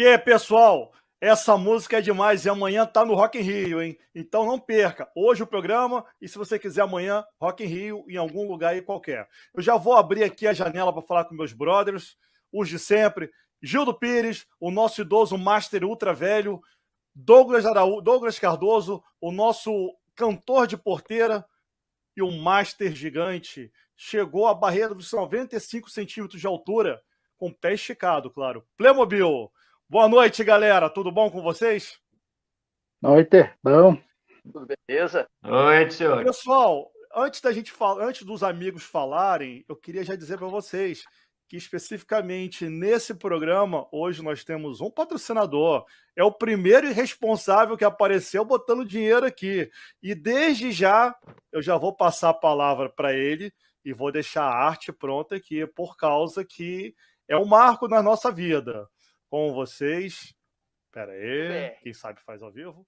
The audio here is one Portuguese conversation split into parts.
aí, pessoal? Essa música é demais e amanhã tá no Rock in Rio, hein? Então não perca. Hoje o programa e se você quiser amanhã, Rock in Rio em algum lugar aí qualquer. Eu já vou abrir aqui a janela para falar com meus brothers, os de sempre. Gildo Pires, o nosso idoso Master Ultra Velho, Douglas Cardoso, o nosso cantor de porteira e o Master Gigante. Chegou à barreira dos 95 centímetros de altura, com o pé esticado, claro. Playmobil. Boa noite, galera. Tudo bom com vocês? Noite, bom. Tudo beleza? Oi, senhor. Pessoal, antes dos amigos falarem, eu queria já dizer para vocês que especificamente nesse programa, hoje nós temos um patrocinador. É o primeiro irresponsável que apareceu botando dinheiro aqui. E desde já, eu já vou passar a palavra para ele e vou deixar a arte pronta aqui, por causa que é um marco na nossa vida. Com vocês. Pera aí, quem sabe faz ao vivo.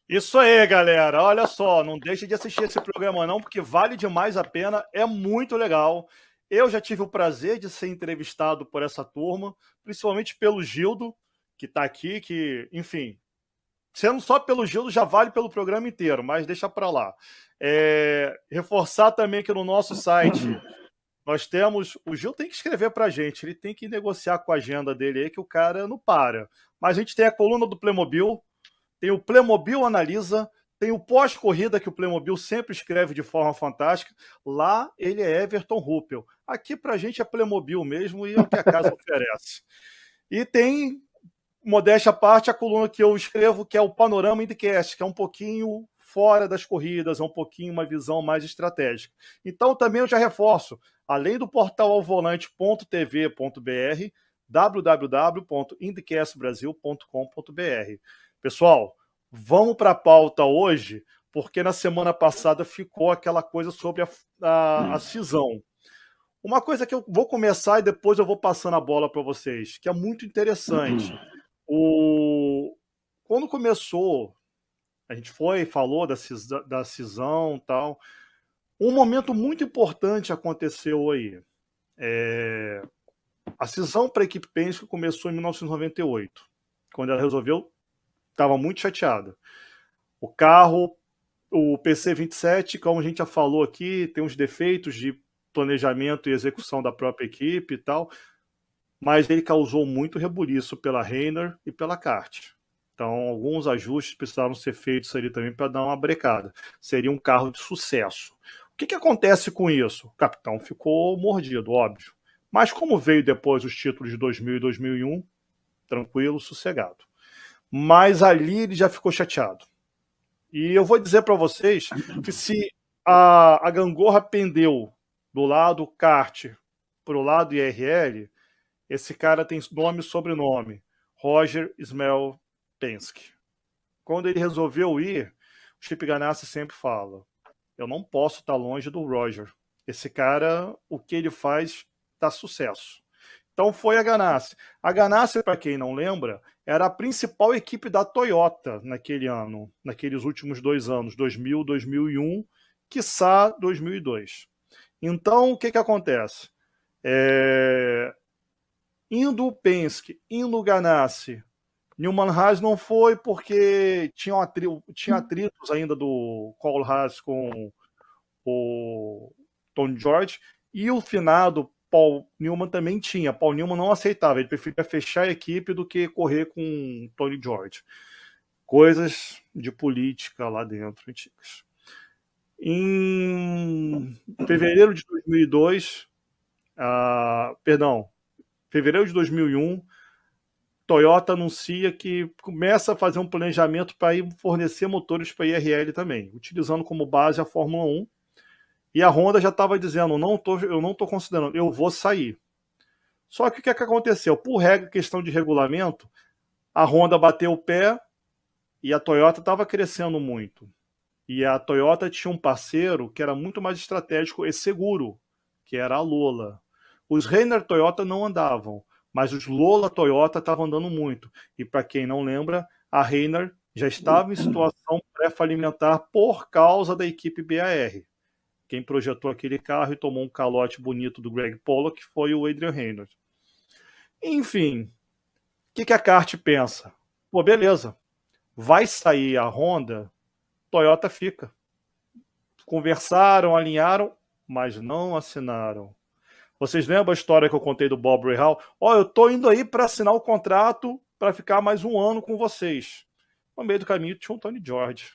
Isso aí, galera. Olha só, não deixe de assistir esse programa não, porque vale demais a pena, é muito legal. Eu já tive o prazer de ser entrevistado por essa turma, principalmente pelo Gildo, que está aqui, que, enfim, sendo só pelo Gildo já vale pelo programa inteiro, mas deixa para lá. Reforçar também que no nosso site nós temos. O Gil tem que escrever para a gente, ele tem que negociar com a agenda dele aí, que o cara não para. Mas a gente tem a coluna do Playmobil, tem o Playmobil Analisa, tem o pós-corrida que o Playmobil sempre escreve de forma fantástica. Lá ele é Everton Ruppel. Aqui pra gente é Playmobil mesmo e é o que a casa oferece. E tem, modéstia à parte, a coluna que eu escrevo, que é o Panorama IndyCast, que é um pouquinho fora das corridas, é um pouquinho uma visão mais estratégica. Então também eu já reforço, além do portal alvolante.tv.br, www.indycastbrasil.com.br. Pessoal, vamos para a pauta hoje, porque na semana passada ficou aquela coisa sobre a cisão. Uma coisa que eu vou começar e depois eu vou passando a bola para vocês, que é muito interessante. Quando começou, a gente falou da cisão e tal, um momento muito importante aconteceu aí. A cisão para a equipe Penske começou em 1998, quando ela resolveu, estava muito chateada. O carro, o PC27, como a gente já falou aqui, tem uns defeitos de planejamento e execução da própria equipe e tal, mas ele causou muito rebuliço pela Reiner e pela Kart. Então, alguns ajustes precisaram ser feitos ali também para dar uma brecada. Seria um carro de sucesso. O que acontece com isso? O capitão ficou mordido, óbvio. Mas como veio depois os títulos de 2000 e 2001, tranquilo, sossegado. Mas ali ele já ficou chateado. E eu vou dizer para vocês que se a gangorra pendeu do lado kart para o lado IRL, esse cara tem nome e sobrenome, Roger Ismael Penske. Quando ele resolveu ir, o Chip Ganassi sempre fala, eu não posso estar longe do Roger. Esse cara, o que ele faz, dá sucesso. Então foi a Ganassi. A Ganassi, para quem não lembra, era a principal equipe da Toyota naquele ano, naqueles últimos 2 anos, 2000, 2001, quiçá 2002. Então, o que acontece? Indo o Penske, indo o Ganassi, Newman Haas não foi porque tinha atritos ainda do Cole Haas com o Tony George, e o finado Paul Newman também tinha. Paul Newman não aceitava, ele preferia fechar a equipe do que correr com Tony George. Coisas de política lá dentro, antigas. Em fevereiro de 2002, fevereiro de 2001, Toyota anuncia que começa a fazer um planejamento para ir fornecer motores para a IRL também, utilizando como base a Fórmula 1. E a Honda já estava dizendo, eu não estou considerando, eu vou sair. Só que o que aconteceu? Por regra, questão de regulamento, a Honda bateu o pé e a Toyota estava crescendo muito. E a Toyota tinha um parceiro que era muito mais estratégico e seguro, que era a Lola. Os Reiner Toyota não andavam, mas os Lola Toyota estavam andando muito. E para quem não lembra, a Reiner já estava em situação pré-falimentar por causa da equipe BAR. Quem projetou aquele carro e tomou um calote bonito do Greg Pollock foi o Adrian Reynolds. Enfim, que a kart pensa? Pô, beleza, vai sair a Honda, Toyota fica. Conversaram, alinharam, mas não assinaram. Vocês lembram a história que eu contei do Bob Rahal? Ó, eu tô indo aí para assinar o contrato para ficar mais um ano com vocês. No meio do caminho tinha o Tony George.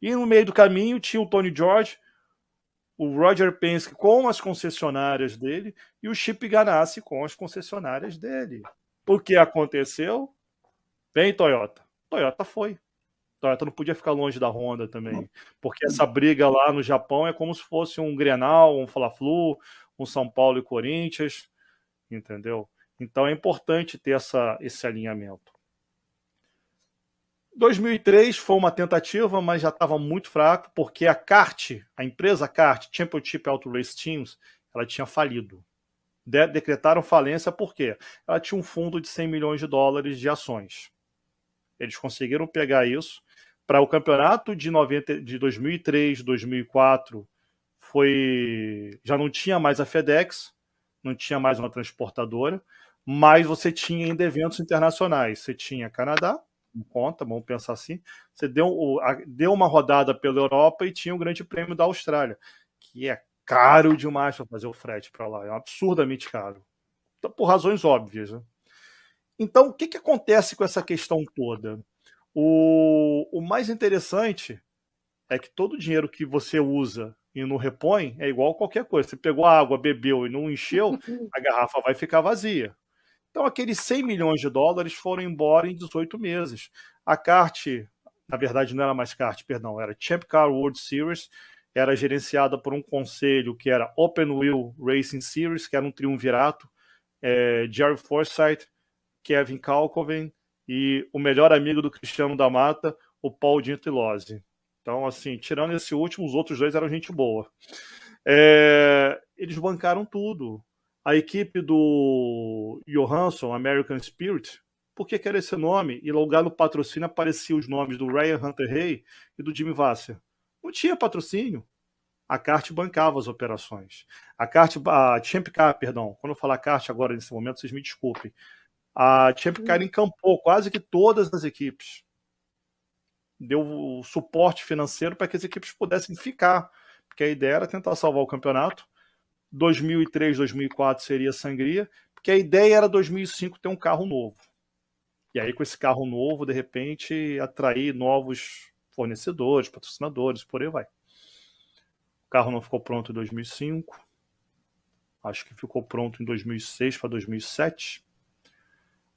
E no meio do caminho tinha o Tony George, o Roger Penske com as concessionárias dele e o Chip Ganassi com as concessionárias dele. O que aconteceu? Bem, Toyota. Toyota foi. Toyota não podia ficar longe da Honda também, porque essa briga lá no Japão é como se fosse um Grenal, um Fla-Flu, um São Paulo e Corinthians, entendeu? Então é importante ter esse alinhamento. 2003 foi uma tentativa, mas já estava muito fraco, porque a kart, a empresa kart, Championship Auto Race Teams, ela tinha falido. Decretaram falência porque ela tinha um fundo de 100 milhões de dólares de ações. Eles conseguiram pegar isso. Para o campeonato de 2003, 2004, já não tinha mais a FedEx, não tinha mais uma transportadora, mas você tinha ainda eventos internacionais. Você tinha Canadá, não conta, vamos pensar assim. Você deu uma rodada pela Europa e tinha o Grande Prêmio da Austrália, que é caro demais para fazer o frete para lá, é absurdamente caro, por razões óbvias, né? Então, o que acontece com essa questão toda? O mais interessante é que todo o dinheiro que você usa e não repõe é igual a qualquer coisa. Você pegou a água, bebeu e não encheu, a garrafa vai ficar vazia. Então, aqueles 100 milhões de dólares foram embora em 18 meses. A kart, na verdade, não era mais kart, perdão, era Champ Car World Series, era gerenciada por um conselho que era Open Wheel Racing Series, que era um triunvirato, Jerry Forsyth, Kevin Kalkoven e o melhor amigo do Cristiano da Mata, o Paul Gentilozzi. Então, assim, tirando esse último, os outros dois eram gente boa. Eles bancaram tudo. A equipe do Johansson, American Spirit, por que era esse nome? E lugar no patrocínio apareciam os nomes do Ryan Hunter-Reay e do Jimmy Vasser. Não tinha patrocínio. A kart bancava as operações. A Champ Car, perdão, quando eu falar kart agora nesse momento, vocês me desculpem. A Champ Car encampou quase que todas as equipes. Deu o suporte financeiro para que as equipes pudessem ficar, porque a ideia era tentar salvar o campeonato. 2003, 2004 seria sangria, porque a ideia era 2005 ter um carro novo. E aí com esse carro novo, de repente, atrair novos fornecedores, patrocinadores, por aí vai. O carro não ficou pronto em 2005. Acho que ficou pronto em 2006 para 2007.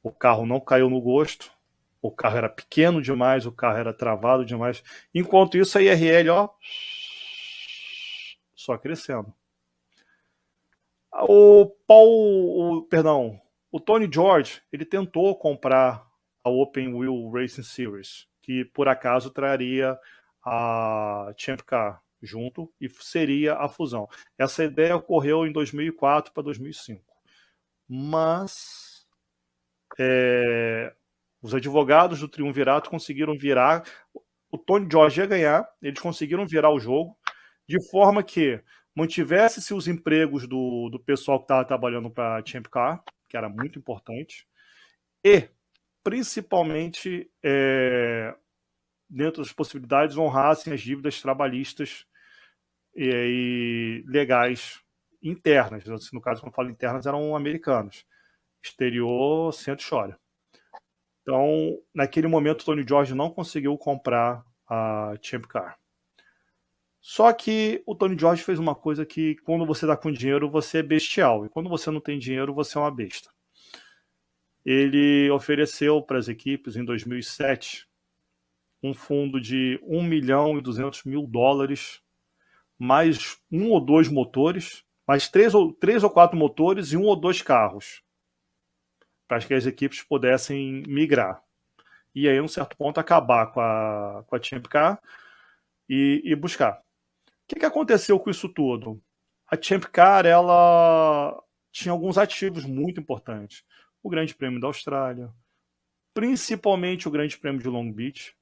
O carro não caiu no gosto. O carro era pequeno demais, o carro era travado demais. Enquanto isso, a IRL, ó, só crescendo. O Tony George, ele tentou comprar a Open Wheel Racing Series, que por acaso traria a Champ Car junto e seria a fusão. Essa ideia ocorreu em 2004 para 2005. Mas os advogados do Triunvirato conseguiram virar. O Tony George ia ganhar, eles conseguiram virar o jogo de forma que mantivesse-se os empregos do pessoal que estava trabalhando para a Champ Car, que era muito importante, e principalmente, dentro das possibilidades, honrassem as dívidas trabalhistas e legais internas. No caso, quando eu falo internas, eram americanos. Exterior, senta e chora. Então, naquele momento, o Tony George não conseguiu comprar a Champ Car. Só que o Tony George fez uma coisa que, quando você dá com dinheiro, você é bestial. E quando você não tem dinheiro, você é uma besta. Ele ofereceu para as equipes, em 2007, um fundo de $1 milhão e 200 mil dólares, mais um ou dois motores, mais três ou quatro motores e um ou dois carros, para que as equipes pudessem migrar. E aí, a um certo ponto, acabar com a Champ Car e buscar. O que aconteceu com isso tudo? A Champ Car, ela tinha alguns ativos muito importantes. O Grande Prêmio da Austrália, principalmente o Grande Prêmio de Long Beach.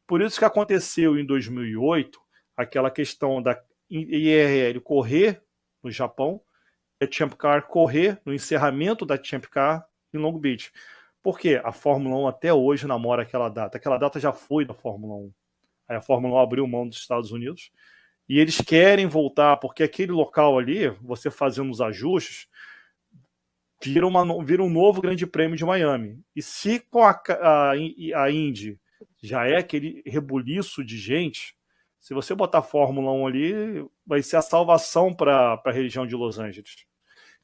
Por isso que aconteceu em 2008 aquela questão da IRL correr no Japão e a Champ Car correr no encerramento da Champ Car em Long Beach. Por quê? A Fórmula 1 até hoje namora aquela data. Aquela data já foi da Fórmula 1. Aí a Fórmula 1 abriu mão dos Estados Unidos e eles querem voltar, porque aquele local ali, você fazendo os ajustes, vira um novo Grande Prêmio de Miami. E se com a Indy já é aquele rebuliço de gente, se você botar a Fórmula 1 ali, vai ser a salvação para a região de Los Angeles.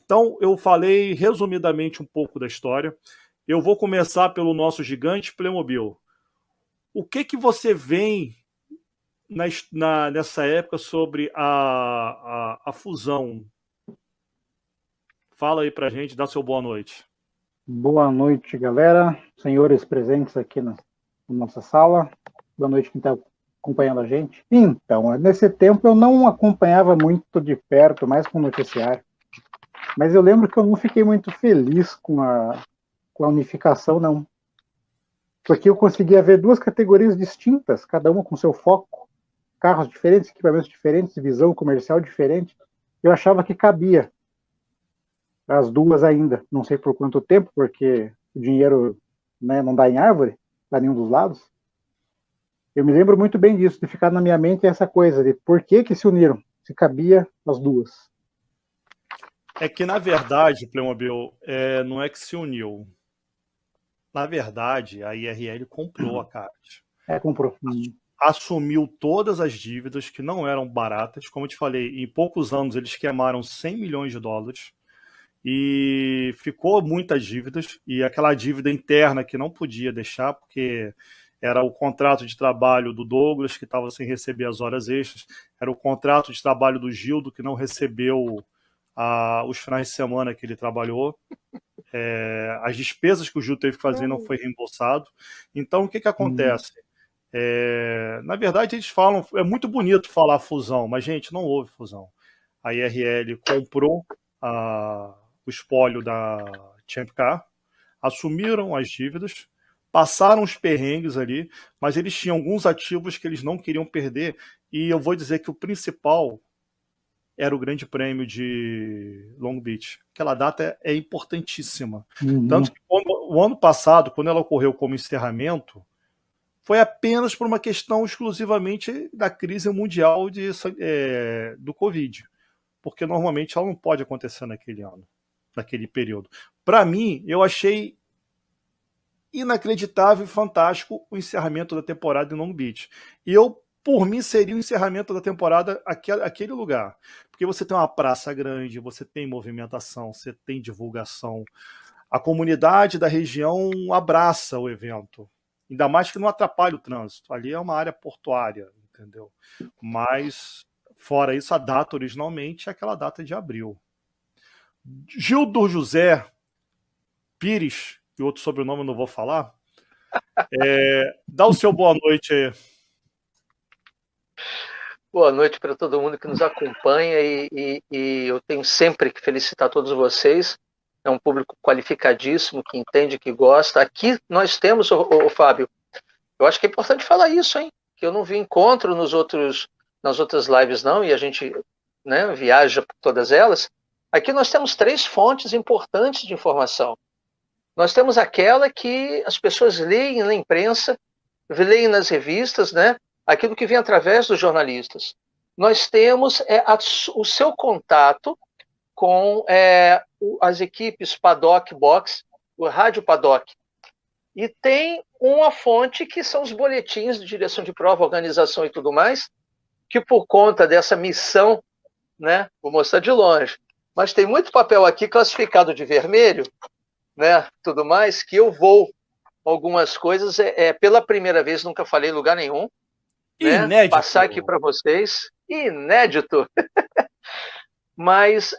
Então, eu falei resumidamente um pouco da história. Eu vou começar pelo nosso gigante Playmobil. O que você vê nessa época sobre a fusão? Fala aí pra gente, dá seu boa noite. Boa noite, galera. Senhores presentes aqui na nossa sala. Boa noite quem está acompanhando a gente. Então, nesse tempo eu não acompanhava muito de perto, mais com o noticiário. Mas eu lembro que eu não fiquei muito feliz com a unificação, não. Porque eu conseguia ver duas categorias distintas, cada uma com seu foco, carros diferentes, equipamentos diferentes, visão comercial diferente. Eu achava que cabia as duas ainda, não sei por quanto tempo, porque o dinheiro, né, não dá em árvore, dá nenhum dos lados. Eu me lembro muito bem disso, de ficar na minha mente essa coisa de por que se uniram, se cabia as duas. É que, na verdade, Playmobil, não é que se uniu. Na verdade, a IRL comprou a CART. Comprou. Assumiu todas as dívidas que não eram baratas. Como eu te falei, em poucos anos eles queimaram 100 milhões de dólares. E ficou muitas dívidas. E aquela dívida interna que não podia deixar, porque era o contrato de trabalho do Douglas, que estava sem receber as horas extras. Era o contrato de trabalho do Gildo, que não recebeu os finais de semana que ele trabalhou. As despesas que o Gil teve que fazer não foi reembolsado. Então, o que acontece? Na verdade, eles falam... É muito bonito falar fusão, mas, gente, não houve fusão. A IRL comprou o espólio da Champ Car, assumiram as dívidas, passaram os perrengues ali, mas eles tinham alguns ativos que eles não queriam perder, e eu vou dizer que o principal era o Grande Prêmio de Long Beach. Aquela data é importantíssima. Tanto que o ano passado, quando ela ocorreu como encerramento, foi apenas por uma questão exclusivamente da crise mundial do Covid. Porque normalmente ela não pode acontecer naquele ano, naquele período. Para mim, eu achei inacreditável e fantástico o encerramento da temporada em Long Beach. E por mim, seria o encerramento da temporada aquele lugar. Porque você tem uma praça grande, você tem movimentação, você tem divulgação. A comunidade da região abraça o evento. Ainda mais que não atrapalhe o trânsito. Ali é uma área portuária, entendeu? Mas, fora isso, a data originalmente é aquela data de abril. Gildo José Pires, e outro sobrenome eu não vou falar, dá o seu boa noite aí. Boa noite para todo mundo que nos acompanha e eu tenho sempre que felicitar todos vocês. É um público qualificadíssimo, que entende, que gosta. Aqui nós temos, Fábio, eu acho que é importante falar isso, hein? Que eu não vi encontro nas outras lives, não, e a gente, né, viaja por todas elas. Aqui nós temos 3 fontes importantes de informação. Nós temos aquela que as pessoas leem na imprensa, leem nas revistas, né? Aquilo que vem através dos jornalistas. Nós temos o seu contato com as equipes Paddock Box, o Rádio Paddock. E tem uma fonte que são os boletins de direção de prova, organização e tudo mais, que por conta dessa missão, né, vou mostrar de longe, mas tem muito papel aqui classificado de vermelho, né, tudo mais, que eu vou algumas coisas, pela primeira vez, nunca falei em lugar nenhum, né? Passar aqui para vocês, inédito. Mas,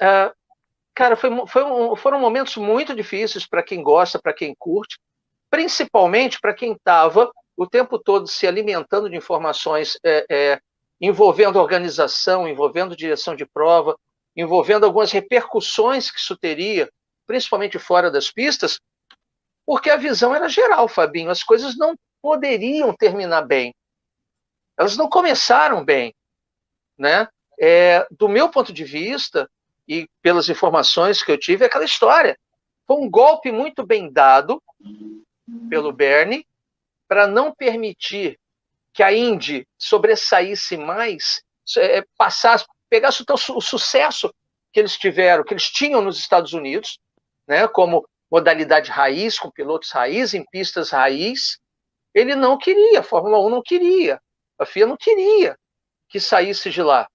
cara, foram momentos muito difíceis para quem gosta, para quem curte, principalmente para quem estava o tempo todo se alimentando de informações envolvendo organização, envolvendo direção de prova, envolvendo algumas repercussões que isso teria, principalmente fora das pistas, porque a visão era geral, Fabinho. As coisas não poderiam terminar bem. Elas não começaram bem, né? Do meu ponto de vista, e pelas informações que eu tive, é aquela história. Foi um golpe muito bem dado pelo Bernie para não permitir que a Indy sobressaísse mais, pegasse o sucesso que eles tiveram, que eles tinham nos Estados Unidos, né, como modalidade raiz, com pilotos raiz, em pistas raiz. Ele não queria, a Fórmula 1 não queria, a FIA não queria que saísse de lá.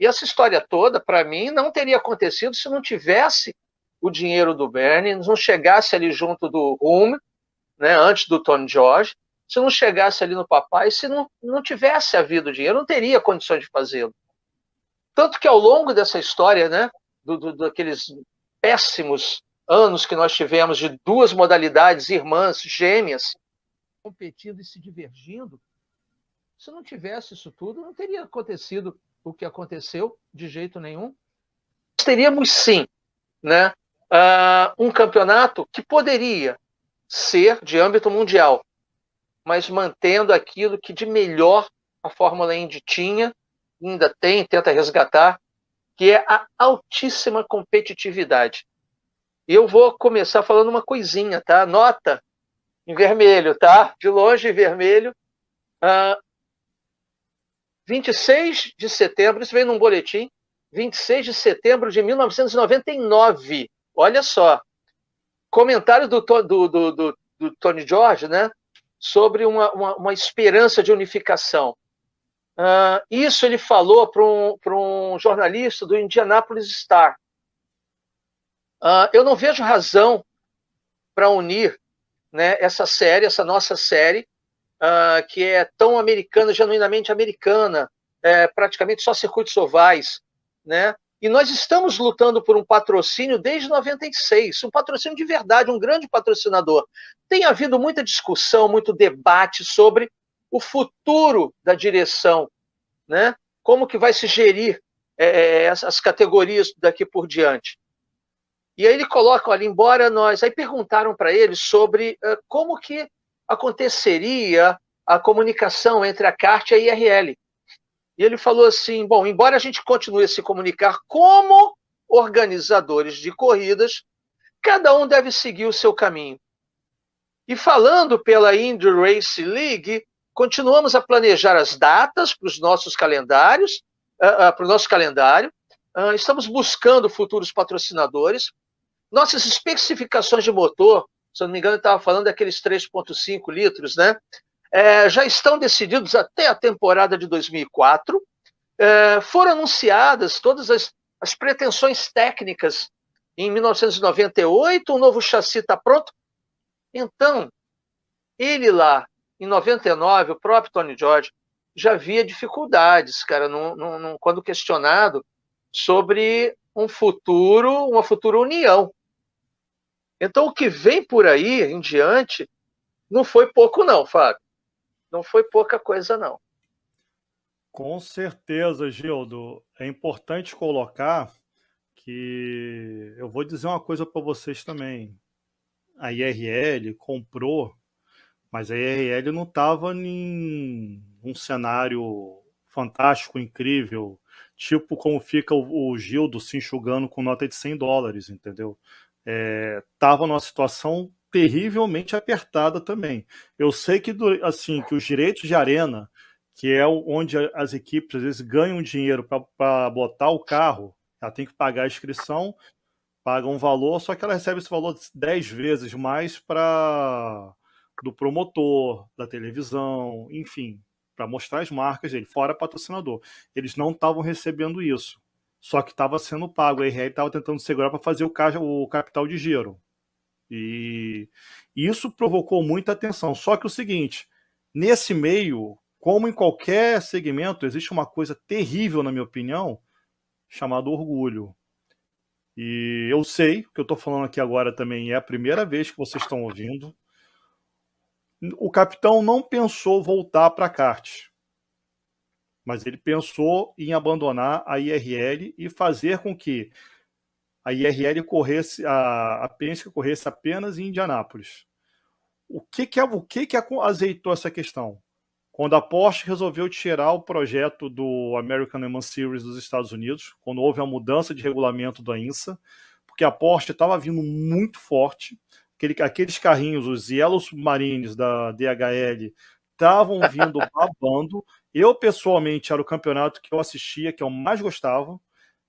E essa história toda, para mim, não teria acontecido se não tivesse o dinheiro do Bernie, não chegasse ali junto do Hulme, né, antes do Tony George, se não chegasse ali no papai, se não tivesse havido dinheiro, não teria condições de fazê-lo. Tanto que ao longo dessa história, né, daqueles péssimos anos que nós tivemos de duas modalidades irmãs, gêmeas, competindo e se divergindo, se não tivesse isso tudo, não teria acontecido o que aconteceu de jeito nenhum. Nós teríamos sim, né, um campeonato que poderia ser de âmbito mundial, mas mantendo aquilo que de melhor a Fórmula Indy tinha, ainda tem, tenta resgatar, que é a altíssima competitividade. E eu vou começar falando uma coisinha, tá? Nota em vermelho, tá? De longe em vermelho. 26 de setembro, isso veio num boletim, 26 de setembro de 1999. Olha só. Comentário do Tony George, né? Sobre uma esperança de unificação. Isso ele falou para um jornalista do Indianapolis Star. Eu não vejo razão para unir, né, essa série, essa nossa série, que é tão americana, genuinamente americana, praticamente só circuitos ovais, né? E nós estamos lutando por um patrocínio desde 96, um patrocínio de verdade, um grande patrocinador. Tem havido muita discussão, muito debate sobre o futuro da direção, né? Como que vai se gerir as categorias daqui por diante. E aí ele coloca, olha, embora nós... Aí perguntaram para ele sobre como que aconteceria a comunicação entre a CART e a IRL. E ele falou assim, bom, embora a gente continue a se comunicar como organizadores de corridas, cada um deve seguir o seu caminho. E falando pela Indy Race League, continuamos a planejar as datas para os nossos calendários, para o nosso calendário, estamos buscando futuros patrocinadores, nossas especificações de motor, se eu não me engano, eu estava falando daqueles 3,5 litros, né? Já estão decididos até a temporada de 2004, foram anunciadas todas as pretensões técnicas em 1998, um novo chassi está pronto. Então, ele lá, em 99, o próprio Tony George, já via dificuldades, cara, quando questionado sobre uma futura união. Então, o que vem por aí em diante não foi pouco não, Fábio. Não foi pouca coisa, não. Com certeza, Gildo. É importante colocar que eu vou dizer uma coisa para vocês também. A IRL comprou, mas a IRL não estava em um cenário fantástico, incrível, tipo como fica o Gildo se enxugando com nota de $100, entendeu? Estava numa situação terrivelmente apertada também. Eu sei que, assim, que os direitos de arena, que é onde as equipes às vezes ganham dinheiro para botar o carro, ela tem que pagar a inscrição, paga um valor, só que ela recebe esse valor 10 vezes mais do promotor, da televisão, enfim, para mostrar as marcas dele, fora patrocinador. Eles não estavam recebendo isso, só que estava sendo pago. A IRL estava tentando segurar para fazer o capital de giro. E isso provocou muita atenção. Só que o seguinte, nesse meio, como em qualquer segmento, existe uma coisa terrível, na minha opinião, chamada orgulho. E eu sei, o que eu estou falando aqui agora também é a primeira vez que vocês estão ouvindo. O capitão não pensou voltar para a kart, mas ele pensou em abandonar a IRL e fazer com que a IRL corresse, a Penske corresse apenas em Indianápolis. O que azeitou essa questão? Quando a Porsche resolveu tirar o projeto do American Le Mans Series dos Estados Unidos, quando houve a mudança de regulamento da INSA, porque a Porsche estava vindo muito forte, aqueles carrinhos, os Yellow Submarines da DHL, estavam vindo babando. Eu, pessoalmente, era o campeonato que eu assistia, que eu mais gostava,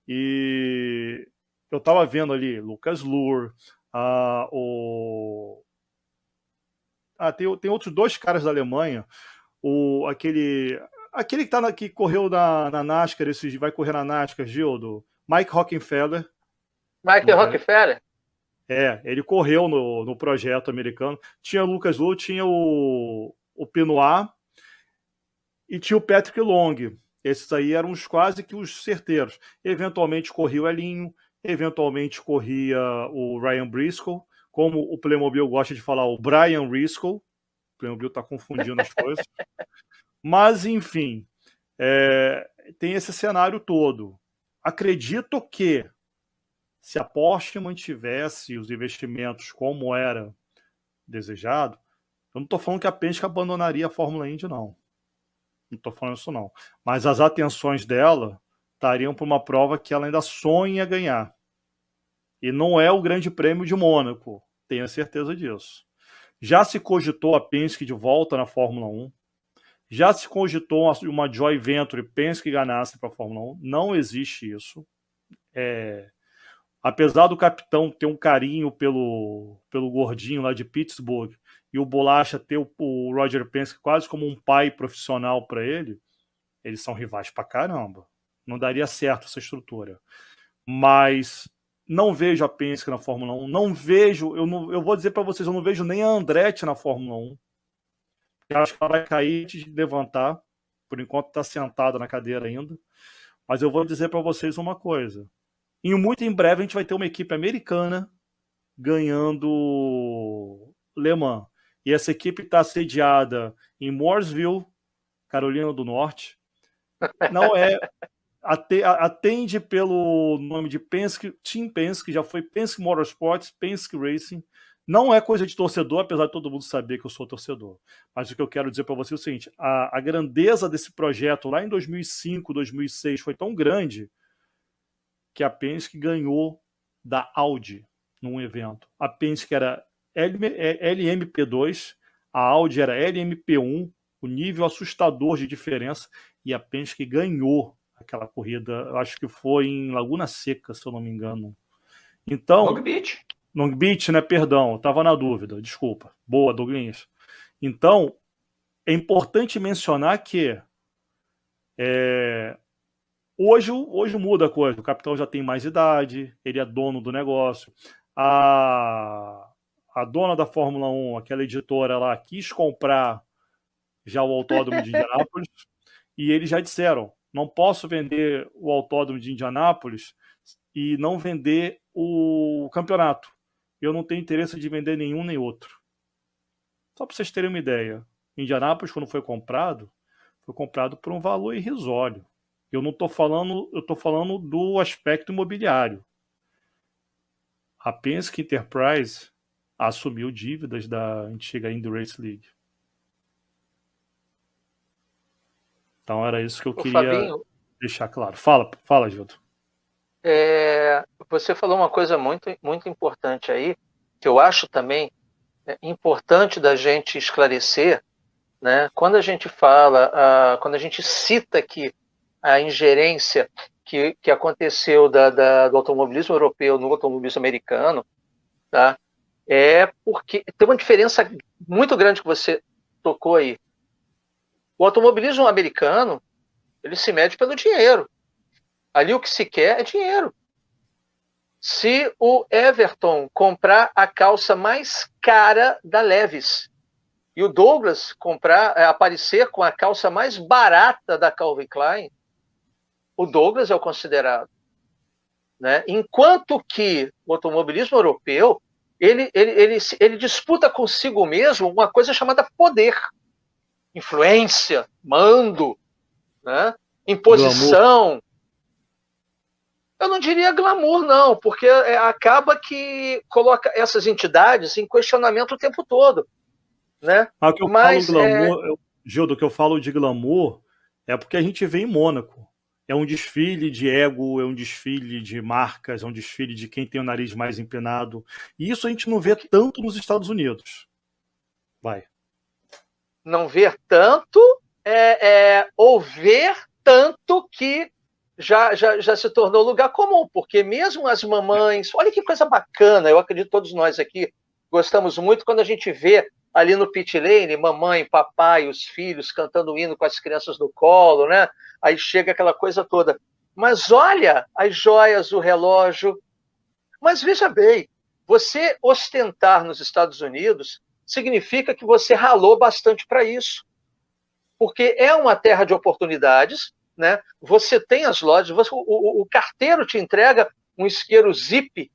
e eu estava vendo ali Lucas Luhr, tem outros dois caras da Alemanha, aquele que correu na NASCAR, vai correr na NASCAR, Gildo, Mike Rockefeller. Mike Rockefeller? Ele correu no projeto americano. Tinha o Lucas Luhr, tinha o Pinoir e tinha o Patrick Long. Esses aí eram quase que os certeiros. Eventualmente corria o Elinho, eventualmente corria o Ryan Briscoe, como o Playmobil gosta de falar, o Brian Briscoe. O Playmobil está confundindo as coisas. Mas, enfim, tem esse cenário todo. Acredito que, se a Porsche mantivesse os investimentos como era desejado, eu não estou falando que a Penske abandonaria a Fórmula Indy, não. Não estou falando isso, não. Mas as atenções dela estariam para uma prova que ela ainda sonha ganhar. E não é o Grande Prêmio de Mônaco. Tenho certeza disso. Já se cogitou a Penske de volta na Fórmula 1. Já se cogitou uma joint venture Penske ganhasse para a Fórmula 1. Não existe isso. Apesar do capitão ter um carinho pelo gordinho lá de Pittsburgh e o Bolacha ter o Roger Penske quase como um pai profissional para ele, eles são rivais pra caramba. Não daria certo essa estrutura. Mas não vejo a Penske na Fórmula 1. Não vejo, eu vou dizer para vocês, eu não vejo nem a Andretti na Fórmula 1. Eu acho que ela vai cair antes de levantar. Por enquanto está sentada na cadeira ainda. Mas eu vou dizer para vocês uma coisa. Muito em breve a gente vai ter uma equipe americana ganhando Le Mans. E essa equipe está sediada em Mooresville, Carolina do Norte. Não atende pelo nome de Penske, Team Penske, já foi Penske Motorsports, Penske Racing. Não é coisa de torcedor, apesar de todo mundo saber que eu sou torcedor. Mas o que eu quero dizer para você é o seguinte, a grandeza desse projeto lá em 2005, 2006 foi tão grande que a Penske ganhou da Audi num evento. A Penske era LMP2, a Audi era LMP1, o nível assustador de diferença, e a Penske ganhou aquela corrida, acho que foi em Laguna Seca, se eu não me engano. Então, Long Beach, né? Perdão, estava na dúvida, desculpa. Boa, Douglas. Então, é importante mencionar que hoje muda a coisa. O capitão já tem mais idade, ele é dono do negócio. A dona da Fórmula 1, aquela editora lá, quis comprar já o autódromo de Indianápolis e eles já disseram, não posso vender o autódromo de Indianápolis e não vender o campeonato. Eu não tenho interesse de vender nenhum nem outro. Só para vocês terem uma ideia, Indianápolis, quando foi comprado por um valor irrisório. Eu estou falando do aspecto imobiliário. A Penske Enterprise assumiu dívidas da antiga Indy Race League. Então era isso que eu queria Fabinho, deixar claro. Fala, Gildo. Você falou uma coisa muito, muito importante aí, que eu acho também importante da gente esclarecer, né? Quando a gente fala, quando a gente cita aqui a ingerência que aconteceu do automobilismo europeu no automobilismo americano, tá? É porque tem uma diferença muito grande que você tocou aí. O automobilismo americano, ele se mede pelo dinheiro. Ali o que se quer é dinheiro. Se o Everton comprar a calça mais cara da Levi's e o Douglas aparecer com a calça mais barata da Calvin Klein, o Douglas é o considerado. Né? Enquanto que o automobilismo europeu, ele disputa consigo mesmo uma coisa chamada poder, influência, mando, né? Imposição. Glamour. Eu não diria glamour, não, porque acaba que coloca essas entidades em questionamento o tempo todo. Né? O que eu falo glamour, Gildo, o que eu falo de glamour é porque a gente vê em Mônaco. é um desfile de ego, é um desfile de marcas, é um desfile de quem tem o nariz mais empinado. E isso a gente não vê tanto nos Estados Unidos. Vai. Não ver tanto, ou ver tanto que já se tornou lugar comum, porque mesmo as mamães, olha que coisa bacana, eu acredito que todos nós aqui gostamos muito quando a gente vê ali no pit lane, mamãe, papai, os filhos cantando o hino com as crianças no colo, né? Aí chega aquela coisa toda. Mas olha as joias, o relógio. Mas veja bem, você ostentar nos Estados Unidos significa que você ralou bastante para isso. Porque é uma terra de oportunidades, né? Você tem as lojas, o carteiro te entrega um isqueiro Zip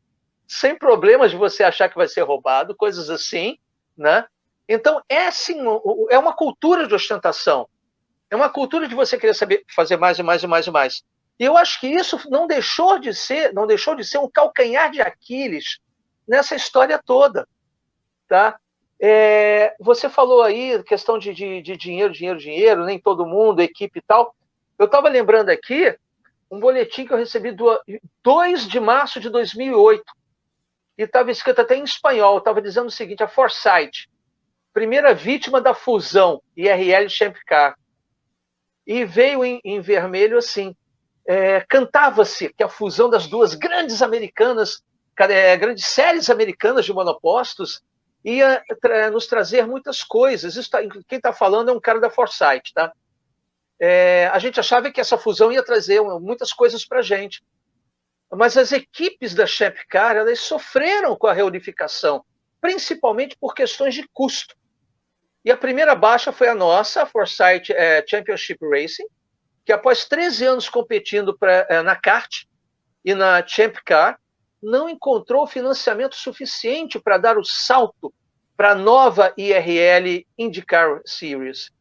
sem problemas de você achar que vai ser roubado, coisas assim, né? Então, assim, é uma cultura de ostentação. É uma cultura de você querer saber fazer mais e mais e mais e mais. E eu acho que isso não deixou de ser um calcanhar de Aquiles nessa história toda, tá? Você falou aí questão de dinheiro, nem todo mundo, equipe e tal. Eu estava lembrando aqui um boletim que eu recebi 2 de março de 2008 e estava escrito até em espanhol, estava dizendo o seguinte: a Foresight, primeira vítima da fusão IRL Champ Car. E veio em vermelho assim, cantava-se que a fusão das duas grandes americanas, grandes séries americanas de monopostos, ia nos trazer muitas coisas. Quem está falando é um cara da Foresight, tá? A gente achava que essa fusão ia trazer muitas coisas para a gente. Mas as equipes da Champ Car, elas sofreram com a reunificação, principalmente por questões de custo. E a primeira baixa foi a nossa, a Foresight Championship Racing, que após 13 anos competindo na kart e na Champ Car, não encontrou financiamento suficiente para dar o salto para a nova IRL IndyCar Series.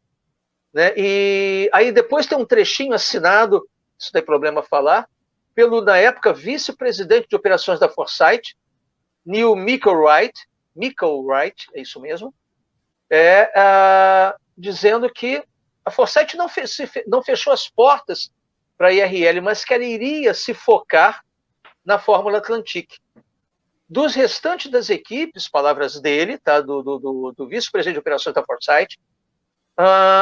Né? E aí depois tem um trechinho assinado, isso tem problema falar, pelo, na época, vice-presidente de operações da Foresight, Neil Micklewright, é isso mesmo, dizendo que a Foresight não fechou as portas para a IRL, mas que ela iria se focar na Fórmula Atlantique. Dos restantes das equipes, palavras dele, tá, do vice-presidente de operações da Foresight,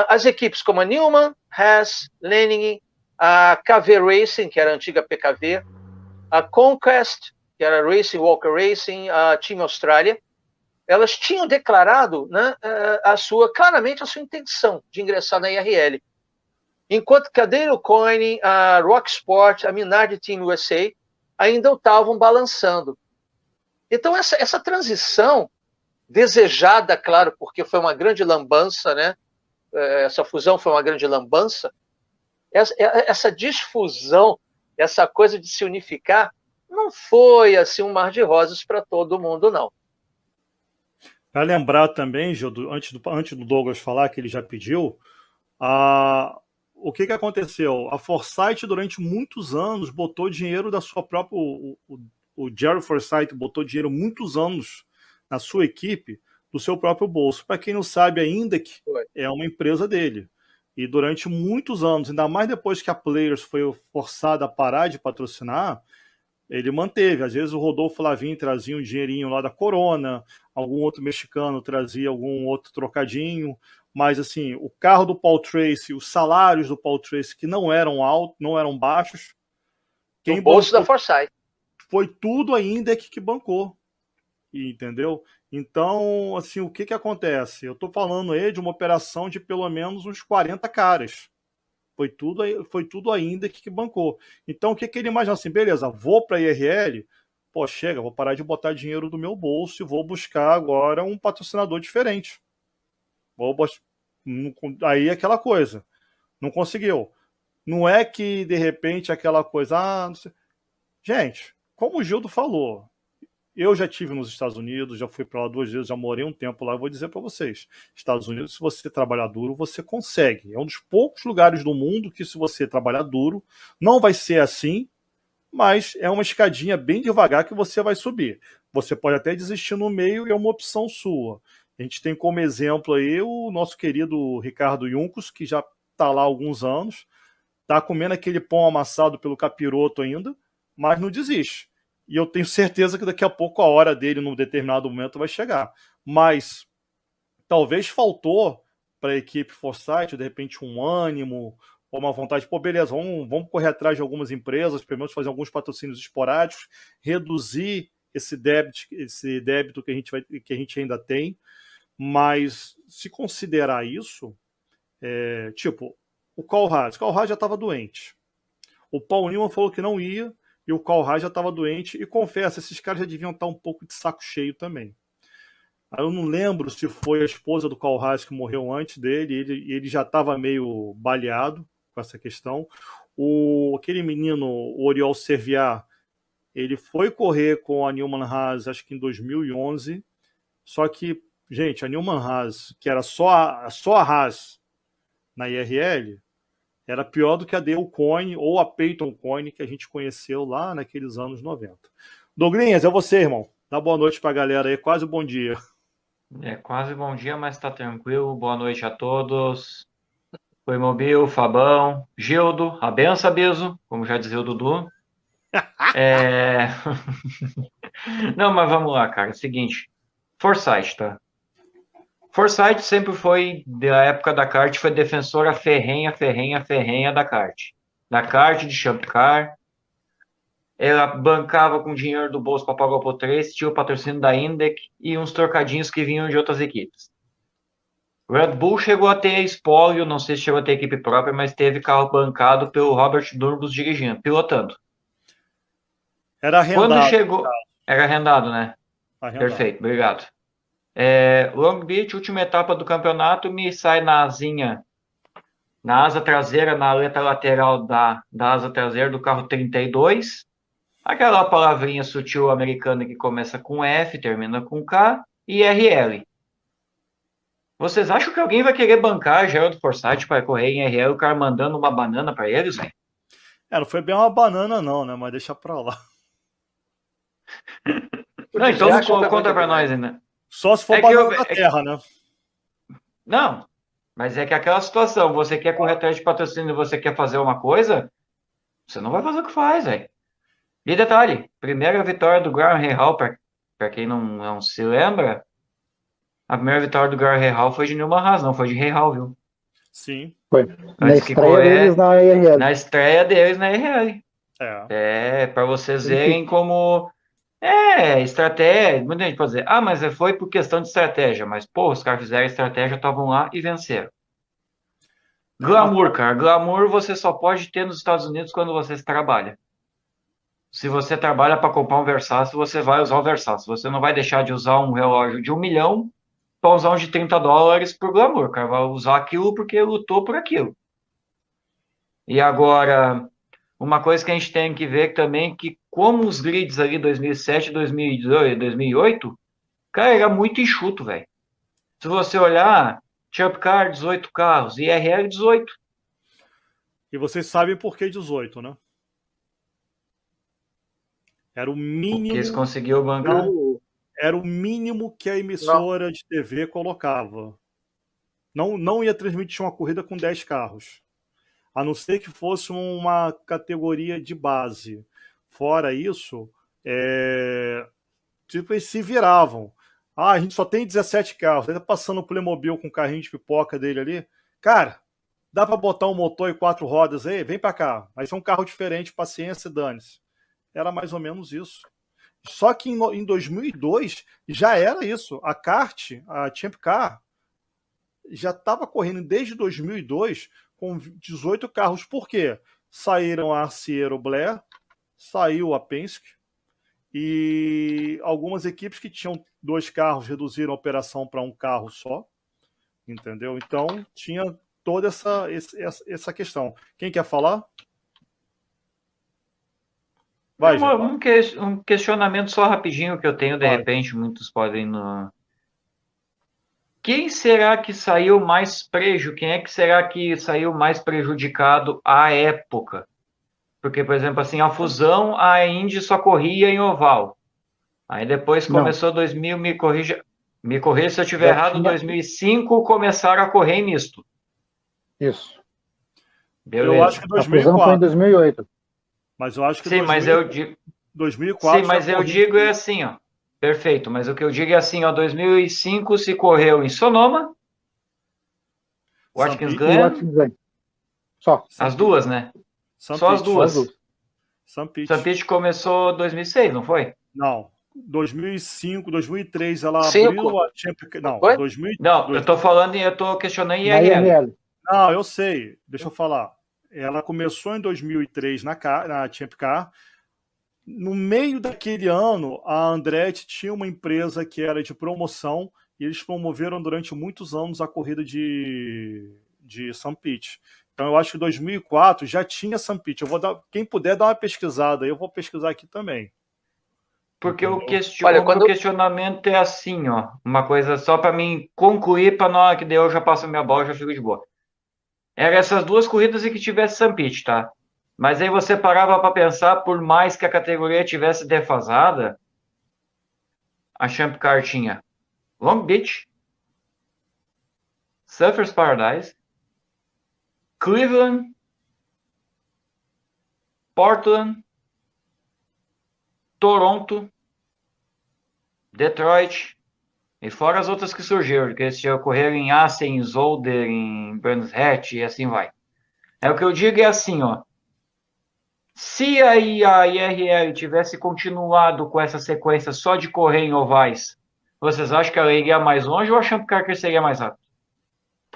as equipes como a Newman, Haas, Lenning, a KV Racing, que era a antiga PKV, a Conquest, que era a Racing Walker Racing, a Team Austrália, elas tinham declarado, né, claramente a sua intenção de ingressar na IRL. Enquanto que a Dale Coyne, a Rock Sport, a Minardi Team USA ainda estavam balançando. Então, essa transição, desejada, claro, porque foi uma grande lambança, né? Essa fusão foi uma grande lambança, essa disfusão, essa coisa de se unificar, não foi assim um mar de rosas para todo mundo, não. Para lembrar também, Gil, antes do Douglas falar, que ele já pediu, o que aconteceu? A Foresight, durante muitos anos, botou dinheiro da sua própria... O Jerry Forsythe botou dinheiro muitos anos na sua equipe, do seu próprio bolso. Para quem não sabe, a INDEC é uma empresa dele. E durante muitos anos, ainda mais depois que a Players foi forçada a parar de patrocinar, ele manteve. Às vezes o Rodolfo Lavin trazia um dinheirinho lá da Corona, algum outro mexicano trazia algum outro trocadinho, mas assim, o carro do Paul Tracy, os salários do Paul Tracy, que não eram altos, não eram baixos, quem bolso da Foresight. Foi tudo a INDEC que bancou. Entendeu? Então, assim, o que acontece? Eu estou falando aí de uma operação de pelo menos uns 40 caras. Foi tudo a INDEC que bancou. Então, o que ele imagina assim? Beleza, vou para a IRL, pô, chega, vou parar de botar dinheiro do meu bolso e vou buscar agora um patrocinador diferente. Aí aquela coisa. Não conseguiu. Não é que, de repente, aquela coisa... não sei. Gente, como o Gildo falou, eu já estive nos Estados Unidos, já fui para lá 2 vezes, já morei um tempo lá, eu vou dizer para vocês, Estados Unidos, se você trabalhar duro, você consegue. É um dos poucos lugares do mundo que, se você trabalhar duro, não vai ser assim, mas é uma escadinha bem devagar que você vai subir. Você pode até desistir no meio, é uma opção sua. A gente tem como exemplo aí o nosso querido Ricardo Juncos, que já está lá há alguns anos, tá comendo aquele pão amassado pelo capiroto ainda, mas não desiste. E eu tenho certeza que daqui a pouco a hora dele, num determinado momento, vai chegar. Mas talvez faltou para a equipe Foresight, de repente, um ânimo ou uma vontade. Pô, beleza, vamos correr atrás de algumas empresas, pelo menos fazer alguns patrocínios esporádicos, reduzir esse débito que a gente ainda tem. Mas se considerar isso, tipo, o Carl Haas já estava doente. O Paul Newman falou que não ia, e o Carl Haas já estava doente, e confesso, esses caras já deviam estar um pouco de saco cheio também. Eu não lembro se foi a esposa do Carl Haas que morreu antes dele, ele já estava meio baleado com essa questão. Aquele menino, o Oriol Serviat, ele foi correr com a Newman Haas, acho que em 2011, só que, gente, a Newman Haas, que era só a Haas na IRL, era pior do que a Dale Coyne ou a Peyton Coyne que a gente conheceu lá naqueles anos 90. Douglinhas, é você, irmão. Dá boa noite pra galera aí, quase bom dia. Quase bom dia, mas tá tranquilo. Boa noite a todos. Oi, Mobil, Fabão, Gildo, a benção, Biso, como já dizia o Dudu. Não, mas vamos lá, cara. É o seguinte, Foresight, tá? Foresight sempre foi, da época da kart, foi defensora ferrenha da kart de Champ Car. Ela bancava com dinheiro do bolso para pagar oPo3, tinha o patrocínio da Indec e uns trocadinhos que vinham de outras equipes. Red Bull chegou a ter espólio, não sei se chegou a ter equipe própria, mas teve carro bancado pelo Robert Durbus dirigindo, pilotando. Era arrendado. Quando chegou... Era arrendado, né? Arrendado. Perfeito, obrigado. Long Beach, última etapa do campeonato, me sai na asinha, na asa traseira, na aleta lateral da asa traseira do carro 32. Aquela palavrinha sutil americana que começa com F, termina com K, e RL. Vocês acham que alguém vai querer bancar Gerald Forsythe para correr em RL, o cara mandando uma banana para eles, velho? Não foi bem uma banana não, né? Mas deixa pra lá. Não, então não conta para nós ainda. Só se for banana da terra, né? Não, mas é que aquela situação, você quer correr atrás de patrocínio e você quer fazer uma coisa, você não vai fazer o que faz, velho. E detalhe, primeira vitória do Graham Rahal, para quem não se lembra, a primeira vitória do Graham Rahal foi de Newman Haas, não foi de Rahal, viu? Sim. Foi. Na Antes estreia deles na IRL. Na estreia deles na IRL. Para vocês verem como... estratégia. Muita gente pode dizer, mas foi por questão de estratégia. Mas, pô, os caras fizeram estratégia, estavam lá e venceram. Glamour, cara. Glamour você só pode ter nos Estados Unidos quando você trabalha. Se você trabalha para comprar um Versace, você vai usar o Versace. Você não vai deixar de usar um relógio de $1 milhão para usar um de $30 por glamour. O cara vai usar aquilo porque lutou por aquilo. E agora, uma coisa que a gente tem que ver também, que como os grids ali 2007, 2002, 2008, cara, era muito enxuto, velho. Se você olhar, Champ Car, 18 carros, IRL, 18. E vocês sabem por que 18, né? Era o mínimo... Porque eles conseguiram bancar. Era o mínimo que a emissora de TV colocava. Não ia transmitir uma corrida com 10 carros. A não ser que fosse uma categoria de base. Fora isso, tipo, eles se viravam. A gente só tem 17 carros. Ele tá passando o Playmobil com o carrinho de pipoca dele ali. Cara, dá para botar um motor e 4 rodas aí? Vem para cá. Vai ser um carro diferente, paciência, dane-se. Era mais ou menos isso. Só que em 2002 já era isso. A kart, a Champ Car, já estava correndo desde 2002 com 18 carros. Por quê? Saíram a Arciero Blair, saiu a Penske, e algumas equipes que tinham 2 carros reduziram a operação para um carro só. Entendeu? Então tinha toda essa questão. Quem quer falar? Vai, um questionamento só rapidinho que eu tenho, de repente, muitos podem... Quem será que saiu mais prejuízo? Quem é que será que saiu mais prejudicado à época? Porque, por exemplo, assim, a fusão, a Indy só corria em oval. Aí depois começou 2000, me corrija se eu estiver errado, em 2005 começaram a correr em misto. Isso. Beleza. Eu acho que A fusão foi em 2008. Mas eu acho que sim, mas eu digo... 2004. Sim, mas eu digo é assim, ó. Perfeito, mas o que eu digo é assim, ó, 2005 se correu em Sonoma, Watkins Glen, só. as duas, né? Só as duas. St. Pete começou em 2006, não foi? Não. 2005, 2003 ela abriu a Champions. Não, 2000. Não, eu tô falando e eu tô questionando IRL. Não, eu sei. Deixa eu falar. Ela começou em 2003 na Champ Car. No meio daquele ano, a Andretti tinha uma empresa que era de promoção e eles promoveram durante muitos anos a corrida de St. Pete. Então eu acho que em 2004 já tinha St. Pete. Eu vou dar, quem puder dar uma pesquisada, eu vou pesquisar aqui também. Porque o questionamento é assim, ó, uma coisa só para mim concluir, para não que daí eu já passo minha bola, já fico de boa. Eram essas duas corridas e que tivesse St. Pete, tá? Mas aí você parava para pensar, por mais que a categoria tivesse defasada, a Champ Car tinha Long Beach, Surfers Paradise, Cleveland, Portland, Toronto, Detroit, e fora as outras que surgiram, que eles ocorreram em Assen, em Zolder, em Brands Hatch e assim vai. É o que eu digo é assim, ó. Se aí a IRL tivesse continuado com essa sequência só de correr em ovais, vocês acham que ela iria mais longe ou a Champ Car seria mais rápido?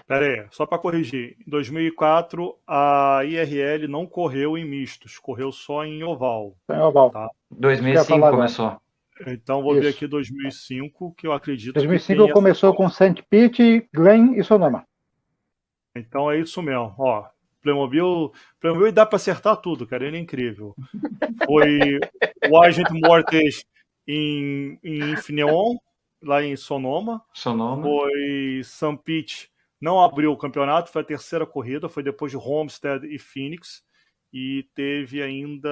Pera aí, só para corrigir. Em 2004, a IRL não correu em mistos, correu só em oval. Em oval. Tá? 2005 começou. Então vou ver aqui 2005, que eu acredito 2005 que começou com St. Pete, Glen e Sonoma. Então é isso mesmo. Ó, Playmobil dá para acertar tudo, cara, ele é incrível. Foi o Agent Mortes em Infineon, lá em Sonoma. Foi St. Pete, não abriu o campeonato, foi a terceira corrida, foi depois de Homestead e Phoenix. E teve ainda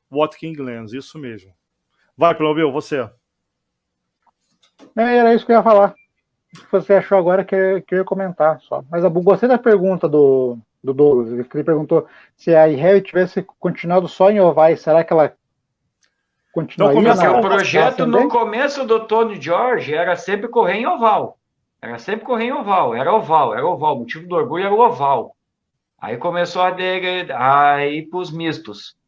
Watkins Glen, isso mesmo. Vai, Playmobil, você. Era isso que eu ia falar. O que você achou agora que eu ia comentar só. Mas eu gostei da pergunta do Douglas, que ele perguntou se a IRL tivesse continuado só em ovais, será que ela continuaria? Porque o projeto no começo do Tony George era sempre correr em oval. Era oval. O motivo do orgulho era o oval. Aí começou a ir para os mistos.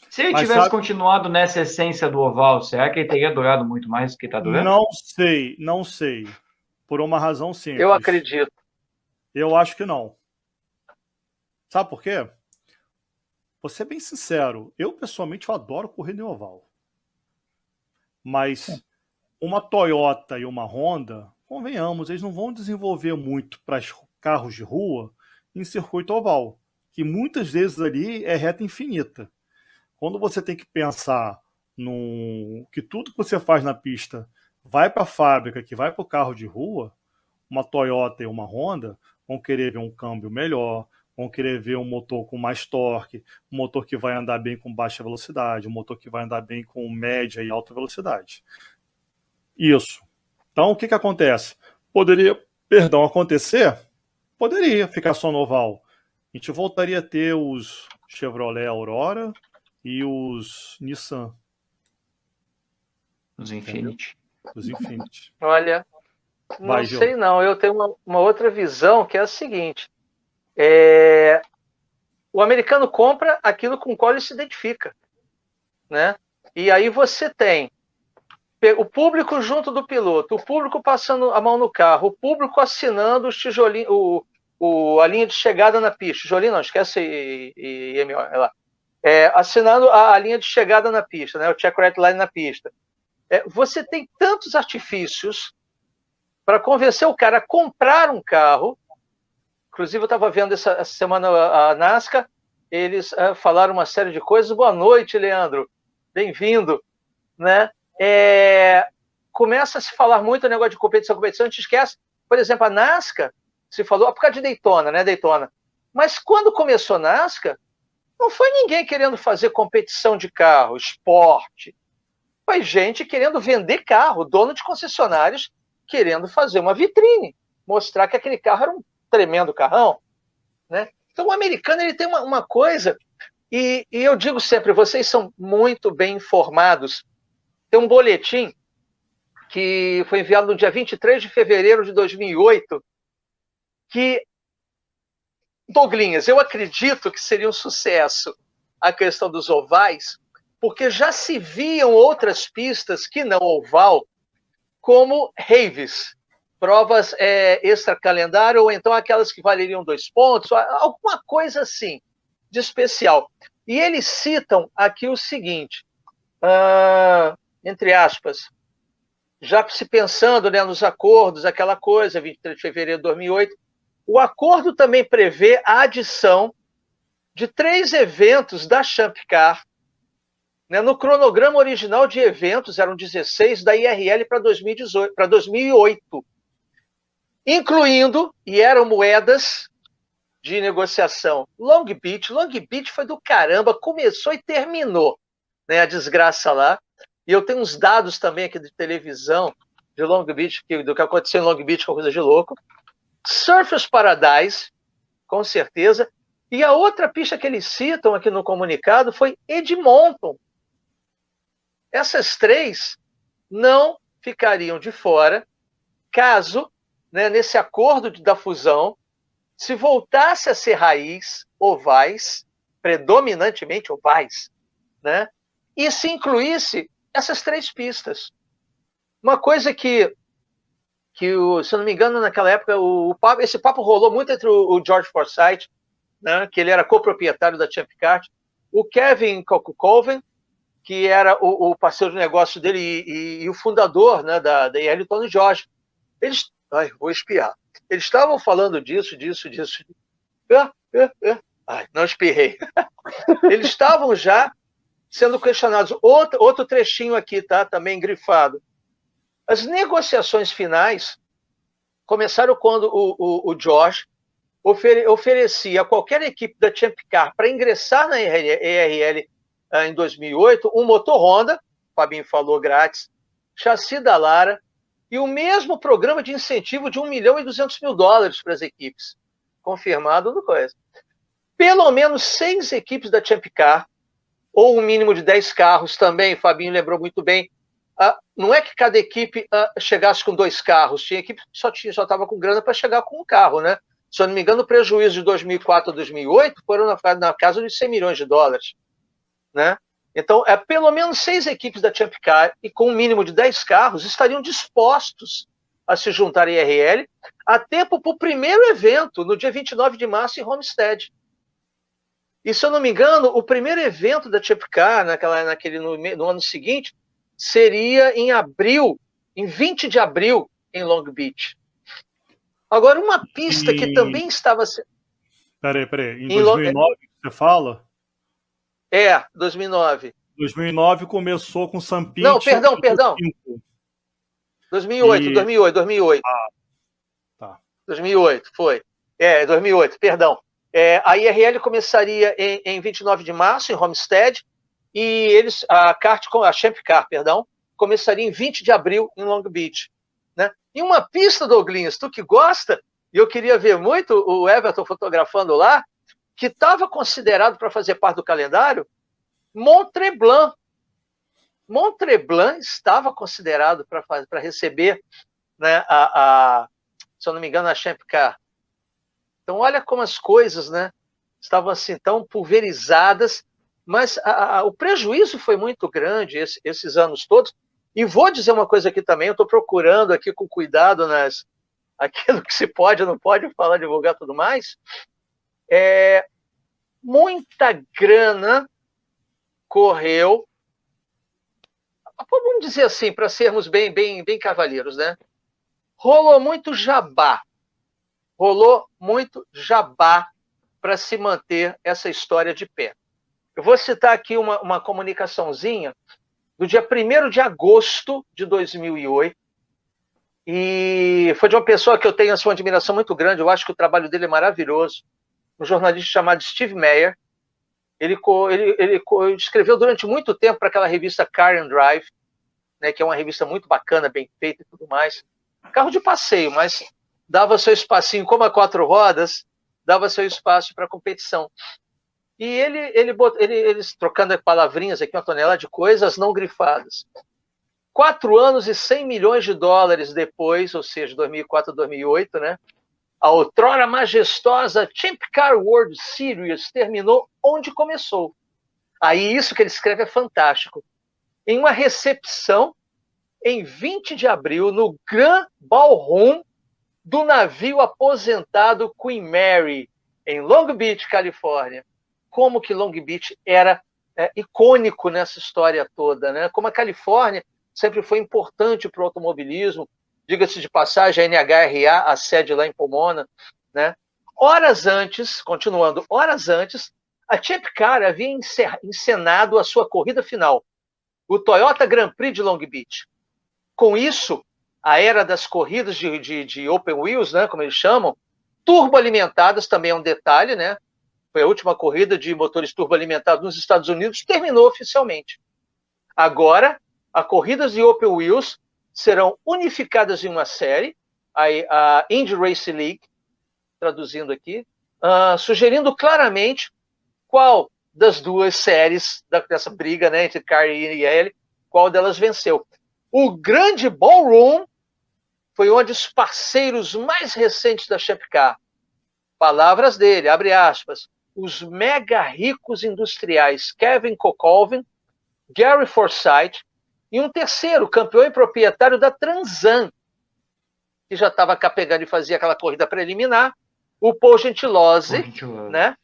Se ele tivesse continuado nessa essência do oval, será que ele teria durado muito mais do que está durando? Não sei. Por uma razão simples. Eu acredito. Eu acho que não. Sabe por quê? Vou ser bem sincero. Eu, pessoalmente, eu adoro corrida em oval. Mas uma Toyota e uma Honda, convenhamos, eles não vão desenvolver muito para carros de rua em circuito oval. Que muitas vezes ali é reta infinita. Quando você tem que pensar que tudo que você faz na pista vai para a fábrica, que vai para o carro de rua, uma Toyota e uma Honda vão querer ver um câmbio melhor, vão querer ver um motor com mais torque, um motor que vai andar bem com baixa velocidade, um motor que vai andar bem com média e alta velocidade. Isso. Então, o que acontece? Poderia acontecer? Poderia ficar só no oval. A gente voltaria a ter os Chevrolet Aurora e os Nissan. Os Infiniti. Os Infiniti. Olha, não sei não. Eu tenho uma outra visão que é a seguinte. O americano compra aquilo com o qual ele se identifica. Né? E aí você tem o público junto do piloto, o público passando a mão no carro, o público assinando os tijolinhos, a linha de chegada na pista. Tijolinho não, esquece IMO, é lá. Assinando a linha de chegada na pista, né? O check right line na pista. Você tem tantos artifícios para convencer o cara a comprar um carro. Inclusive, eu estava vendo essa semana a NASCAR, eles falaram uma série de coisas. Boa noite, Leandro. Bem-vindo. Né? Começa a se falar muito o negócio de competição, a gente esquece. Por exemplo, a NASCAR se falou por causa de Daytona, né? Daytona. Mas quando começou a NASCAR, não foi ninguém querendo fazer competição de carro, esporte. Foi gente querendo vender carro, dono de concessionários querendo fazer uma vitrine, mostrar que aquele carro era um tremendo carrão. Né? Então, o americano ele tem uma coisa, e eu digo sempre, vocês são muito bem informados. Tem um boletim que foi enviado no dia 23 de fevereiro de 2008, que, Douglinhas, eu acredito que seria um sucesso a questão dos ovais, porque já se viam outras pistas que não oval, como raves, provas extra-calendário, ou então aquelas que valeriam 2 pontos, alguma coisa assim, de especial. E eles citam aqui o seguinte, entre aspas, já se pensando, né, nos acordos, aquela coisa, 23 de fevereiro de 2008, o acordo também prevê a adição de 3 eventos da Champ Car, né, no cronograma original de eventos, eram 16, da IRL para 2008, incluindo, e eram moedas de negociação, Long Beach. Long Beach foi do caramba, começou e terminou, né, a desgraça lá. E eu tenho uns dados também aqui de televisão de Long Beach, do que aconteceu em Long Beach, que é uma coisa de louco. Surfers Paradise, com certeza. E a outra pista que eles citam aqui no comunicado foi Edmonton. Essas 3 não ficariam de fora caso, né, nesse acordo da fusão, se voltasse a ser raiz, ovais, predominantemente ovais, né, e se incluísse essas 3 pistas. Uma coisa que se eu não me engano, naquela época, esse papo rolou muito entre o George Forsyth, né, que ele era coproprietário da Champ Car, o Kevin Colquhoun, que era o parceiro de negócio dele e o fundador, né, da IRL, Tony George. Vou espiar. Eles estavam falando disso. Não espirrei. Eles estavam já sendo questionados. Outro trechinho aqui, tá? Também grifado. As negociações finais começaram quando o George oferecia a qualquer equipe da Champ Car para ingressar na ERL em 2008, um motor Honda, o Fabinho falou, grátis, chassi da Lara, e o mesmo programa de incentivo de $1.200.000 para as equipes. Confirmado no coisa. Pelo menos 6 equipes da Champ Car, ou um mínimo de 10 carros também, o Fabinho lembrou muito bem. Não é que cada equipe chegasse com 2 carros, tinha equipe que só estava com grana para chegar com um carro, né? Se eu não me engano, o prejuízo de 2004 a 2008 foram na casa de $100 milhões, né? Então, pelo menos 6 equipes da Champ Car e com um mínimo de 10 carros estariam dispostos a se juntar à IRL a tempo para o primeiro evento, no dia 29 de março, em Homestead. E, se eu não me engano, o primeiro evento da Champ Car, no ano seguinte, seria em abril, em 20 de abril, em Long Beach. Agora, uma pista que também estava... Peraí. Em 2009 você fala? 2009. 2009 começou com Sampit. Não, perdão. 2008. Ah, tá. 2008, foi. 2008, perdão. A IRL começaria em 29 de março, em Homestead, e a Champ Car, começaria em 20 de abril, em Long Beach. Né? E uma pista, Douglinhas, tu que gosta, e eu queria ver muito o Everton fotografando lá, que estava considerado para fazer parte do calendário, Mont-Tremblant. Mont-Tremblant estava considerado para receber, né, se eu não me engano, a Champ Car. Então, olha como as coisas, né, estavam assim tão pulverizadas, mas o prejuízo foi muito grande esses anos todos. E vou dizer uma coisa aqui também, eu estou procurando aqui com cuidado aquilo que se pode ou não pode falar, divulgar tudo mais. Muita grana correu, vamos dizer assim, para sermos bem cavalheiros, né? Rolou muito jabá para se manter essa história de pé. Eu vou citar aqui uma comunicaçãozinha do dia 1º de agosto de 2008, e foi de uma pessoa que eu tenho uma admiração muito grande, eu acho que o trabalho dele é maravilhoso, um jornalista chamado Steve Meyer. Ele escreveu durante muito tempo para aquela revista Car and Drive, né, que é uma revista muito bacana, bem feita e tudo mais. Carro de passeio, mas dava seu espacinho como a 4 rodas, dava seu espaço para competição. E eles trocando palavrinhas aqui, uma tonelada de coisas não grifadas. 4 anos e 100 milhões de dólares depois, ou seja, 2004 a 2008, né? A outrora majestosa Champ Car World Series terminou onde começou. Aí isso que ele escreve é fantástico. Em uma recepção em 20 de abril no Grand Ballroom do navio aposentado Queen Mary, em Long Beach, Califórnia. Como que Long Beach era icônico nessa história toda, né? Como a Califórnia sempre foi importante para o automobilismo. Diga-se de passagem, a NHRA, a sede lá em Pomona, né? Horas antes, a Champ Car havia encenado a sua corrida final, o Toyota Grand Prix de Long Beach. Com isso, a era das corridas de open wheels, né, como eles chamam, turboalimentadas, também é um detalhe, né? Foi a última corrida de motores turboalimentados nos Estados Unidos, terminou oficialmente. Agora, as corridas de open wheels serão unificadas em uma série, a Indy Racing League, traduzindo aqui, sugerindo claramente qual das duas séries dessa briga, né, entre Car e IL, qual delas venceu. O grande ballroom foi onde os parceiros mais recentes da Champ Car, palavras dele, abre aspas, os mega ricos industriais Kevin Colquhoun, Gary Forsyth e um terceiro campeão e proprietário da Trans-Am, que já estava cá pegando e fazia aquela corrida preliminar, o Paul Gentilozzi, né?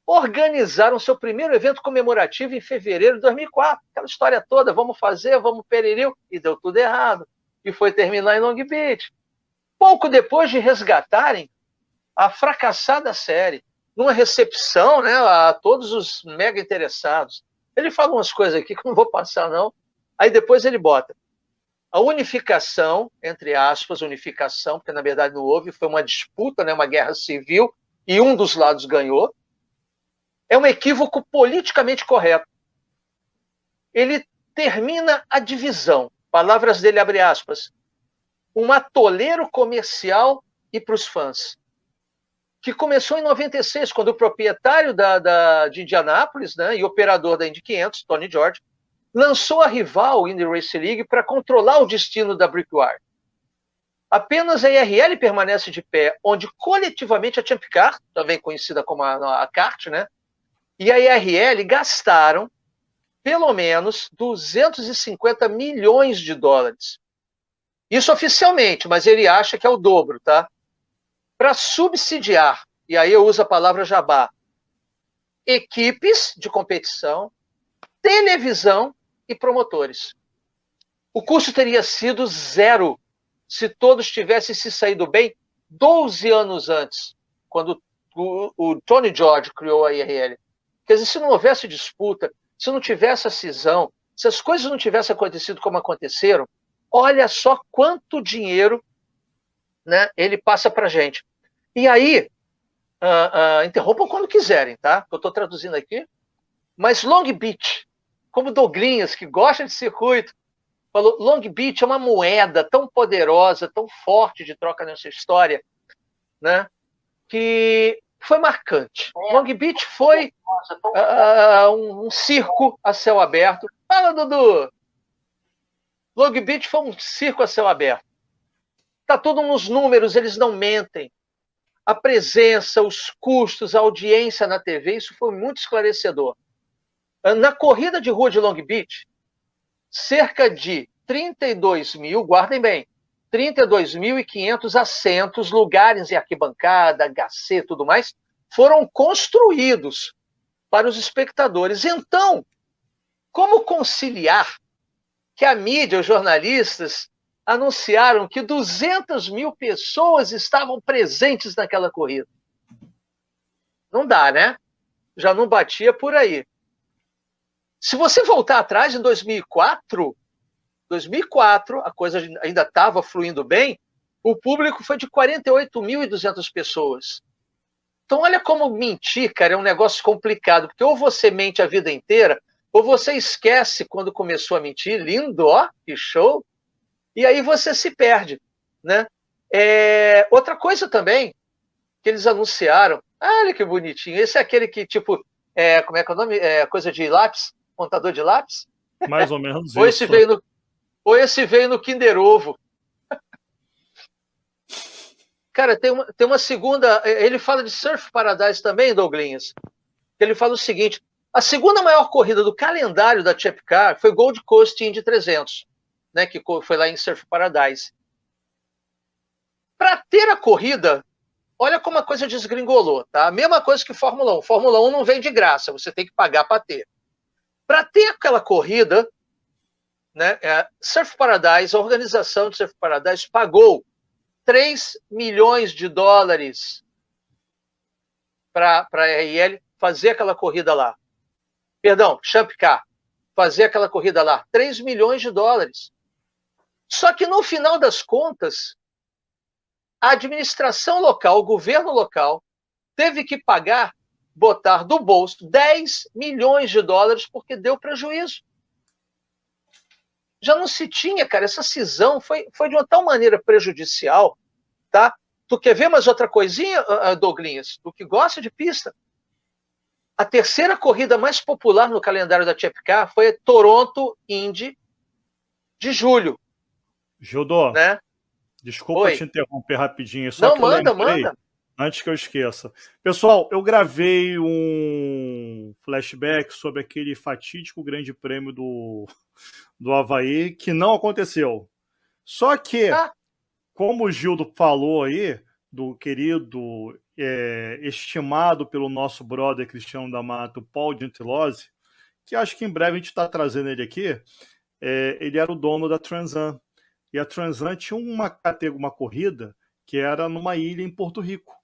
Organizaram seu primeiro evento comemorativo em fevereiro de 2004. Aquela história toda, vamos fazer, vamos peririu, e deu tudo errado. E foi terminar em Long Beach. Pouco depois de resgatarem a fracassada série, numa recepção, né, a todos os mega interessados. Ele fala umas coisas aqui que eu não vou passar, não. Aí depois ele bota a unificação, entre aspas, unificação, porque na verdade não houve, foi uma disputa, né, uma guerra civil, e um dos lados ganhou. É um equívoco politicamente correto. Ele termina a divisão. Palavras dele, abre aspas. Um atoleiro comercial e para os fãs. Que começou em 96, quando o proprietário de Indianápolis, né, e operador da Indy 500, Tony George, lançou a rival Indy Racing League para controlar o destino da Brickyard. Apenas a IRL permanece de pé, onde coletivamente a Champ Car, também conhecida como a kart, né, e a IRL gastaram pelo menos 250 milhões de dólares. Isso oficialmente, mas ele acha que é o dobro, tá? Para subsidiar, e aí eu uso a palavra jabá, equipes de competição, televisão e promotores. O custo teria sido zero se todos tivessem se saído bem 12 anos antes, quando o Tony George criou a IRL. Quer dizer, se não houvesse disputa, se não tivesse a cisão, se as coisas não tivessem acontecido como aconteceram, olha só quanto dinheiro, né, ele passa para a gente. E aí, interrompam quando quiserem, tá? Eu estou traduzindo aqui. Mas Long Beach, como Douglinhas, que gosta de circuito, falou, Long Beach é uma moeda tão poderosa, tão forte de troca nessa história, né, que foi marcante. Long Beach foi um circo a céu aberto. Fala, Dudu! Long Beach foi um circo a céu aberto. Está tudo nos números, eles não mentem. A presença, os custos, a audiência na TV, isso foi muito esclarecedor. Na corrida de rua de Long Beach, cerca de 32 mil, guardem bem, 32.500 assentos, lugares em arquibancada, HC e tudo mais, foram construídos para os espectadores. Então, como conciliar que a mídia, os jornalistas, anunciaram que 200 mil pessoas estavam presentes naquela corrida? Não dá, né? Já não batia por aí. Se você voltar atrás, em 2004, a coisa ainda estava fluindo bem, o público foi de 48.200 pessoas. Então, olha como mentir, cara, é um negócio complicado, porque ou você mente a vida inteira, ou você esquece quando começou a mentir, lindo, ó, que show, e aí você se perde, né? Outra coisa também, que eles anunciaram. Olha que bonitinho. Esse é aquele que, tipo, como é que é o nome? Coisa de lápis? Contador de lápis? Mais ou menos ou isso. Esse veio no Kinder Ovo. Cara, tem uma segunda... Ele fala de Surf Paradise também, Douglinhas. Ele fala o seguinte: a segunda maior corrida do calendário da Champ Car foi Gold Coast Indy 300, né, que foi lá em Surf Paradise. Para ter a corrida, olha como a coisa desgringolou, tá? A mesma coisa que Fórmula 1. Fórmula 1 não vem de graça, você tem que pagar para ter. Para ter aquela corrida, né, Surf Paradise, a organização de Surf Paradise pagou $3 milhões para a RL fazer aquela corrida lá. Perdão, Champ Car, fazer aquela corrida lá. $3 milhões. Só que no final das contas, a administração local, o governo local, teve que botar do bolso $10 milhões porque deu prejuízo. Já não se tinha, cara, essa cisão foi de uma tal maneira prejudicial, tá? Tu quer ver mais outra coisinha, Douglinhas? Tu que gosta de pista? A terceira corrida mais popular no calendário da Champ Car foi a Toronto Indy de julho. Gildo, né? Desculpa te interromper rapidinho. Só não, manda. Antes que eu esqueça. Pessoal, eu gravei um flashback sobre aquele fatídico grande prêmio do Havaí, que não aconteceu. Só que, como o Gildo falou aí, do querido, estimado pelo nosso brother Cristiano da Mata, Paul Gentilozzi, que acho que em breve a gente está trazendo ele aqui, ele era o dono da Trans-Am. E a Trans-Am tinha uma corrida que era numa ilha em Porto Rico.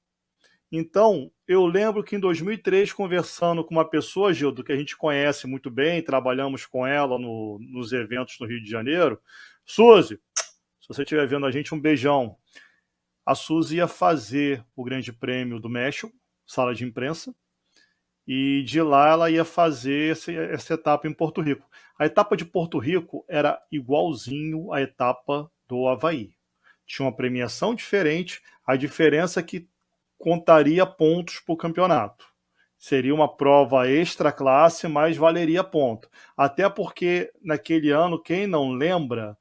Então, eu lembro que em 2003, conversando com uma pessoa, Gildo, que a gente conhece muito bem, trabalhamos com ela nos eventos no Rio de Janeiro, Suzy, se você estiver vendo a gente, um beijão. A Suzy ia fazer o Grande Prêmio do México, sala de imprensa, e de lá ela ia fazer essa etapa em Porto Rico. A etapa de Porto Rico era igualzinho à etapa do Havaí. Tinha uma premiação diferente, a diferença é que contaria pontos para o campeonato. Seria uma prova extra classe, mas valeria ponto. Até porque, naquele ano, quem não lembra,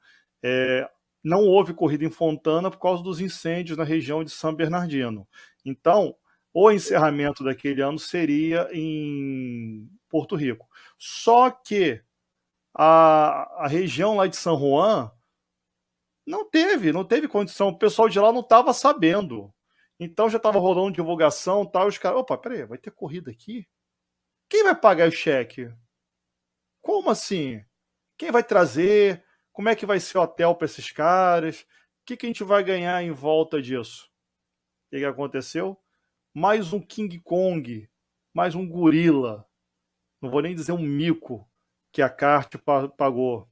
não houve corrida em Fontana por causa dos incêndios na região de São Bernardino. Então, o encerramento daquele ano seria em Porto Rico. Só que a região lá de San Juan não teve condição. O pessoal de lá não estava sabendo. Então já estava rolando divulgação, tal, os caras, opa, peraí, vai ter corrida aqui? Quem vai pagar o cheque? Como assim? Quem vai trazer? Como é que vai ser o hotel para esses caras? O que a gente vai ganhar em volta disso? O que aconteceu? Mais um King Kong, mais um gorila, não vou nem dizer um mico, que a kart pagou.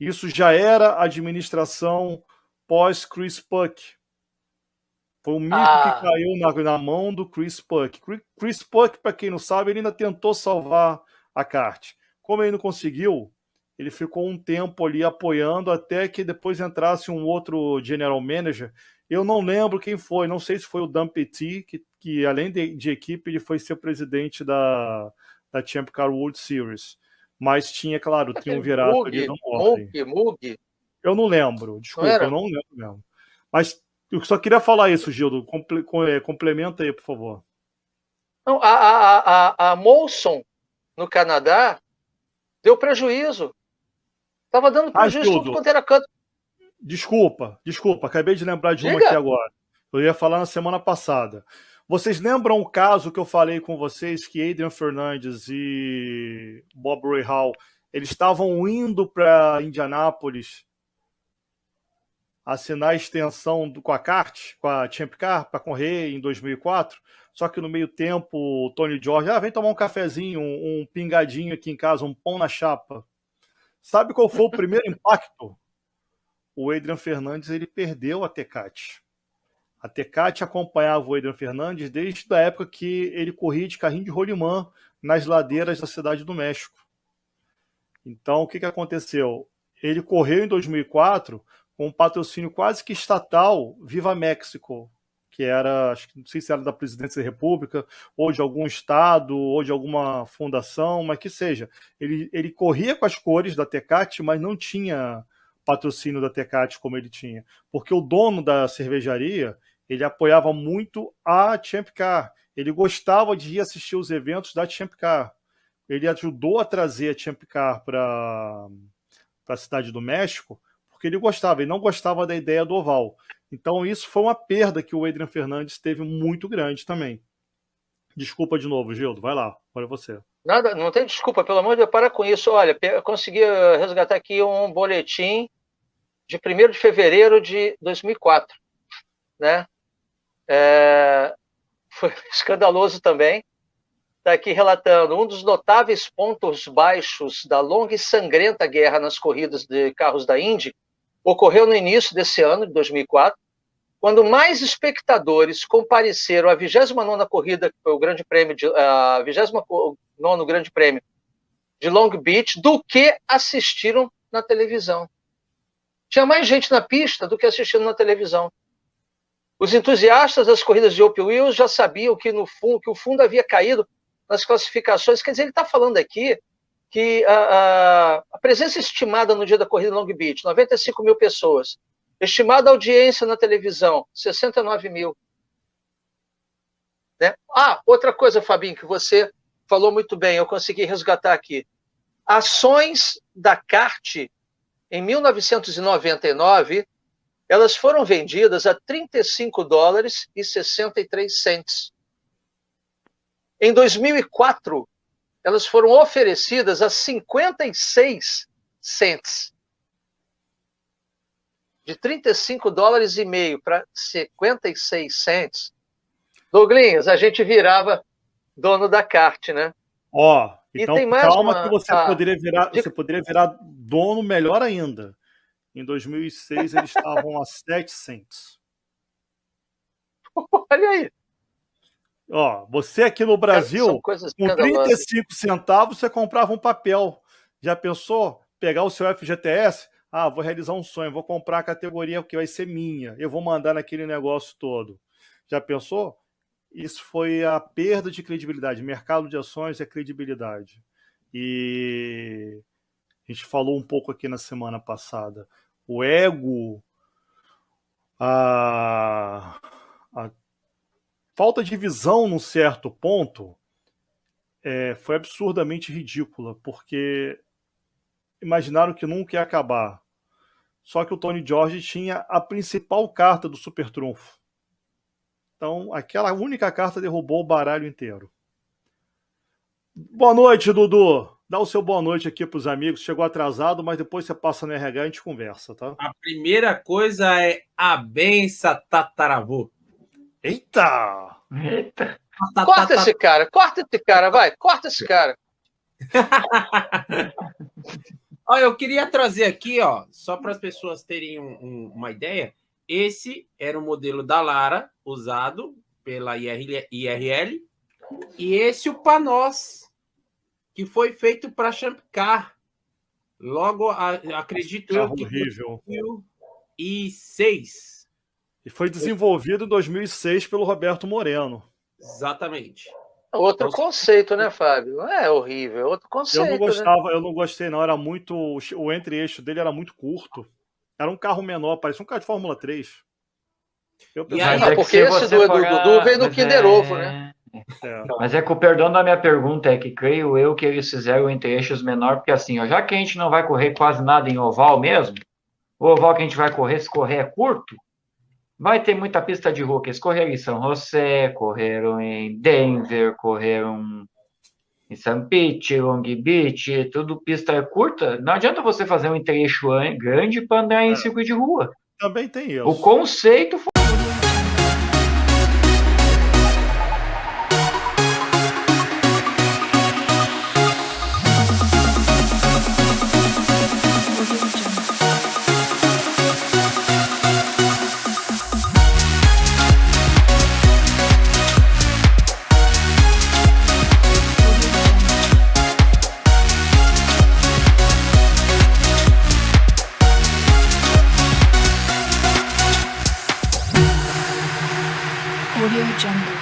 Isso já era administração pós-Chris Puck. Foi um mico que caiu na mão do Chris Puck. Chris Puck, para quem não sabe, ele ainda tentou salvar a kart. Como ele não conseguiu, ele ficou um tempo ali apoiando até que depois entrasse um outro general manager. Eu não lembro quem foi, não sei se foi o Dan Petit, que além de equipe, ele foi ser presidente da Champ Car World Series. Mas tinha, claro, o triunvirato ali no Mug. Eu não lembro, desculpa, eu não lembro mesmo. Mas eu só queria falar isso, Gildo. Complementa aí, por favor. Não, a Molson, no Canadá, deu prejuízo. Estava dando prejuízo tudo quanto era canto. Desculpa, acabei de lembrar de uma aqui agora. Eu ia falar na semana passada. Vocês lembram o caso que eu falei com vocês que Adrian Fernandes e Bob Rahal, eles estavam indo para Indianápolis assinar a extensão com a kart, com a Champ Car, para correr em 2004, só que no meio tempo o Tony George, vem tomar um cafezinho, um pingadinho aqui em casa, um pão na chapa. Sabe qual foi o primeiro impacto? O Adrian Fernandes, ele perdeu a Tecate. A Tecate acompanhava o Adrian Fernandes desde a época que ele corria de carrinho de rolimã nas ladeiras da Cidade do México. Então, o que aconteceu? Ele correu em 2004 com um patrocínio quase que estatal, Viva México. que era, acho que não sei se era da Presidência da República, ou de algum estado, ou de alguma fundação, mas que seja. Ele corria com as cores da Tecate, mas não tinha patrocínio da Tecate como ele tinha. Porque o dono da cervejaria, ele apoiava muito a Champ Car. Ele gostava de ir assistir os eventos da Champ Car. Ele ajudou a trazer a Champ Car para a Cidade do México, porque ele gostava, ele não gostava da ideia do oval. Então isso foi uma perda que o Adrian Fernandes teve muito grande também. Desculpa de novo, Gildo, vai lá, olha você. Nada, não tem desculpa, pelo amor de Deus, para com isso. Olha, eu consegui resgatar aqui um boletim de 1º de fevereiro de 2004, né? Foi escandaloso também. Está aqui relatando um dos notáveis pontos baixos da longa e sangrenta guerra nas corridas de carros da Indy ocorreu no início desse ano, de 2004, quando mais espectadores compareceram à 29ª corrida, que foi o Grande Prêmio, a 29º Grande Prêmio de Long Beach, do que assistiram na televisão. Tinha mais gente na pista do que assistindo na televisão. Os entusiastas das corridas de Open Wheels já sabiam que o fundo havia caído nas classificações. Quer dizer, ele está falando aqui que a presença estimada no dia da corrida Long Beach, 95 mil pessoas. Estimada audiência na televisão, 69 mil. Né? Outra coisa, Fabinho, que você falou muito bem, eu consegui resgatar aqui. Ações da kart, em 1999, elas foram vendidas a $35,63. Em 2004, elas foram oferecidas a 56 cents. De $35,50 para 56 cents. Douglinhas, a gente virava dono da kart, né? Então calma que você poderia virar dono melhor ainda. Em 2006 eles estavam a 7 cents. Olha aí. Você aqui no Brasil, com 35 centavos, você comprava um papel. Já pensou? Pegar o seu FGTS? Vou realizar um sonho, vou comprar a categoria que vai ser minha. Eu vou mandar naquele negócio todo. Já pensou? Isso foi a perda de credibilidade. Mercado de ações é credibilidade. E a gente falou um pouco aqui na semana passada. O ego, a falta de visão num certo ponto foi absurdamente ridícula, porque imaginaram que nunca ia acabar. Só que o Tony George tinha a principal carta do Super Trunfo. Então, aquela única carta derrubou o baralho inteiro. Boa noite, Dudu. Dá o seu boa noite aqui para os amigos. Chegou atrasado, mas depois você passa no RH e a gente conversa, tá? A primeira coisa é a benção tataravô. Eita! Corta esse cara, vai, corta esse cara. Eu queria trazer aqui, só para as pessoas terem uma ideia, esse era o modelo da Lara, usado pela IRL, e esse o Panos, que foi feito para Champ Car. Logo, acredito eu que horrível. 2006. E foi desenvolvido em 2006 pelo Roberto Moreno. Exatamente. Outro conceito, né, Fábio? Não é horrível, outro conceito. Eu não gostava, né? Eu não gostei, não. Era muito. O entre-eixo dele era muito curto. Era um carro menor, parecia um carro de Fórmula 3. Porque esse do Dudu veio no Kinder Ovo, né? Mas com o perdão da minha pergunta, que creio eu que eles fizeram entre-eixos menor, porque assim, já que a gente não vai correr quase nada em oval mesmo, o oval que a gente vai correr, se correr é curto, vai ter muita pista de rua, que eles correram em São José, correram em Denver, correram em San Pete, Long Beach, tudo pista curta. Não adianta você fazer um entre-eixo grande para andar em circuito de rua. Também tem isso. O conceito foi... Audio Jungle.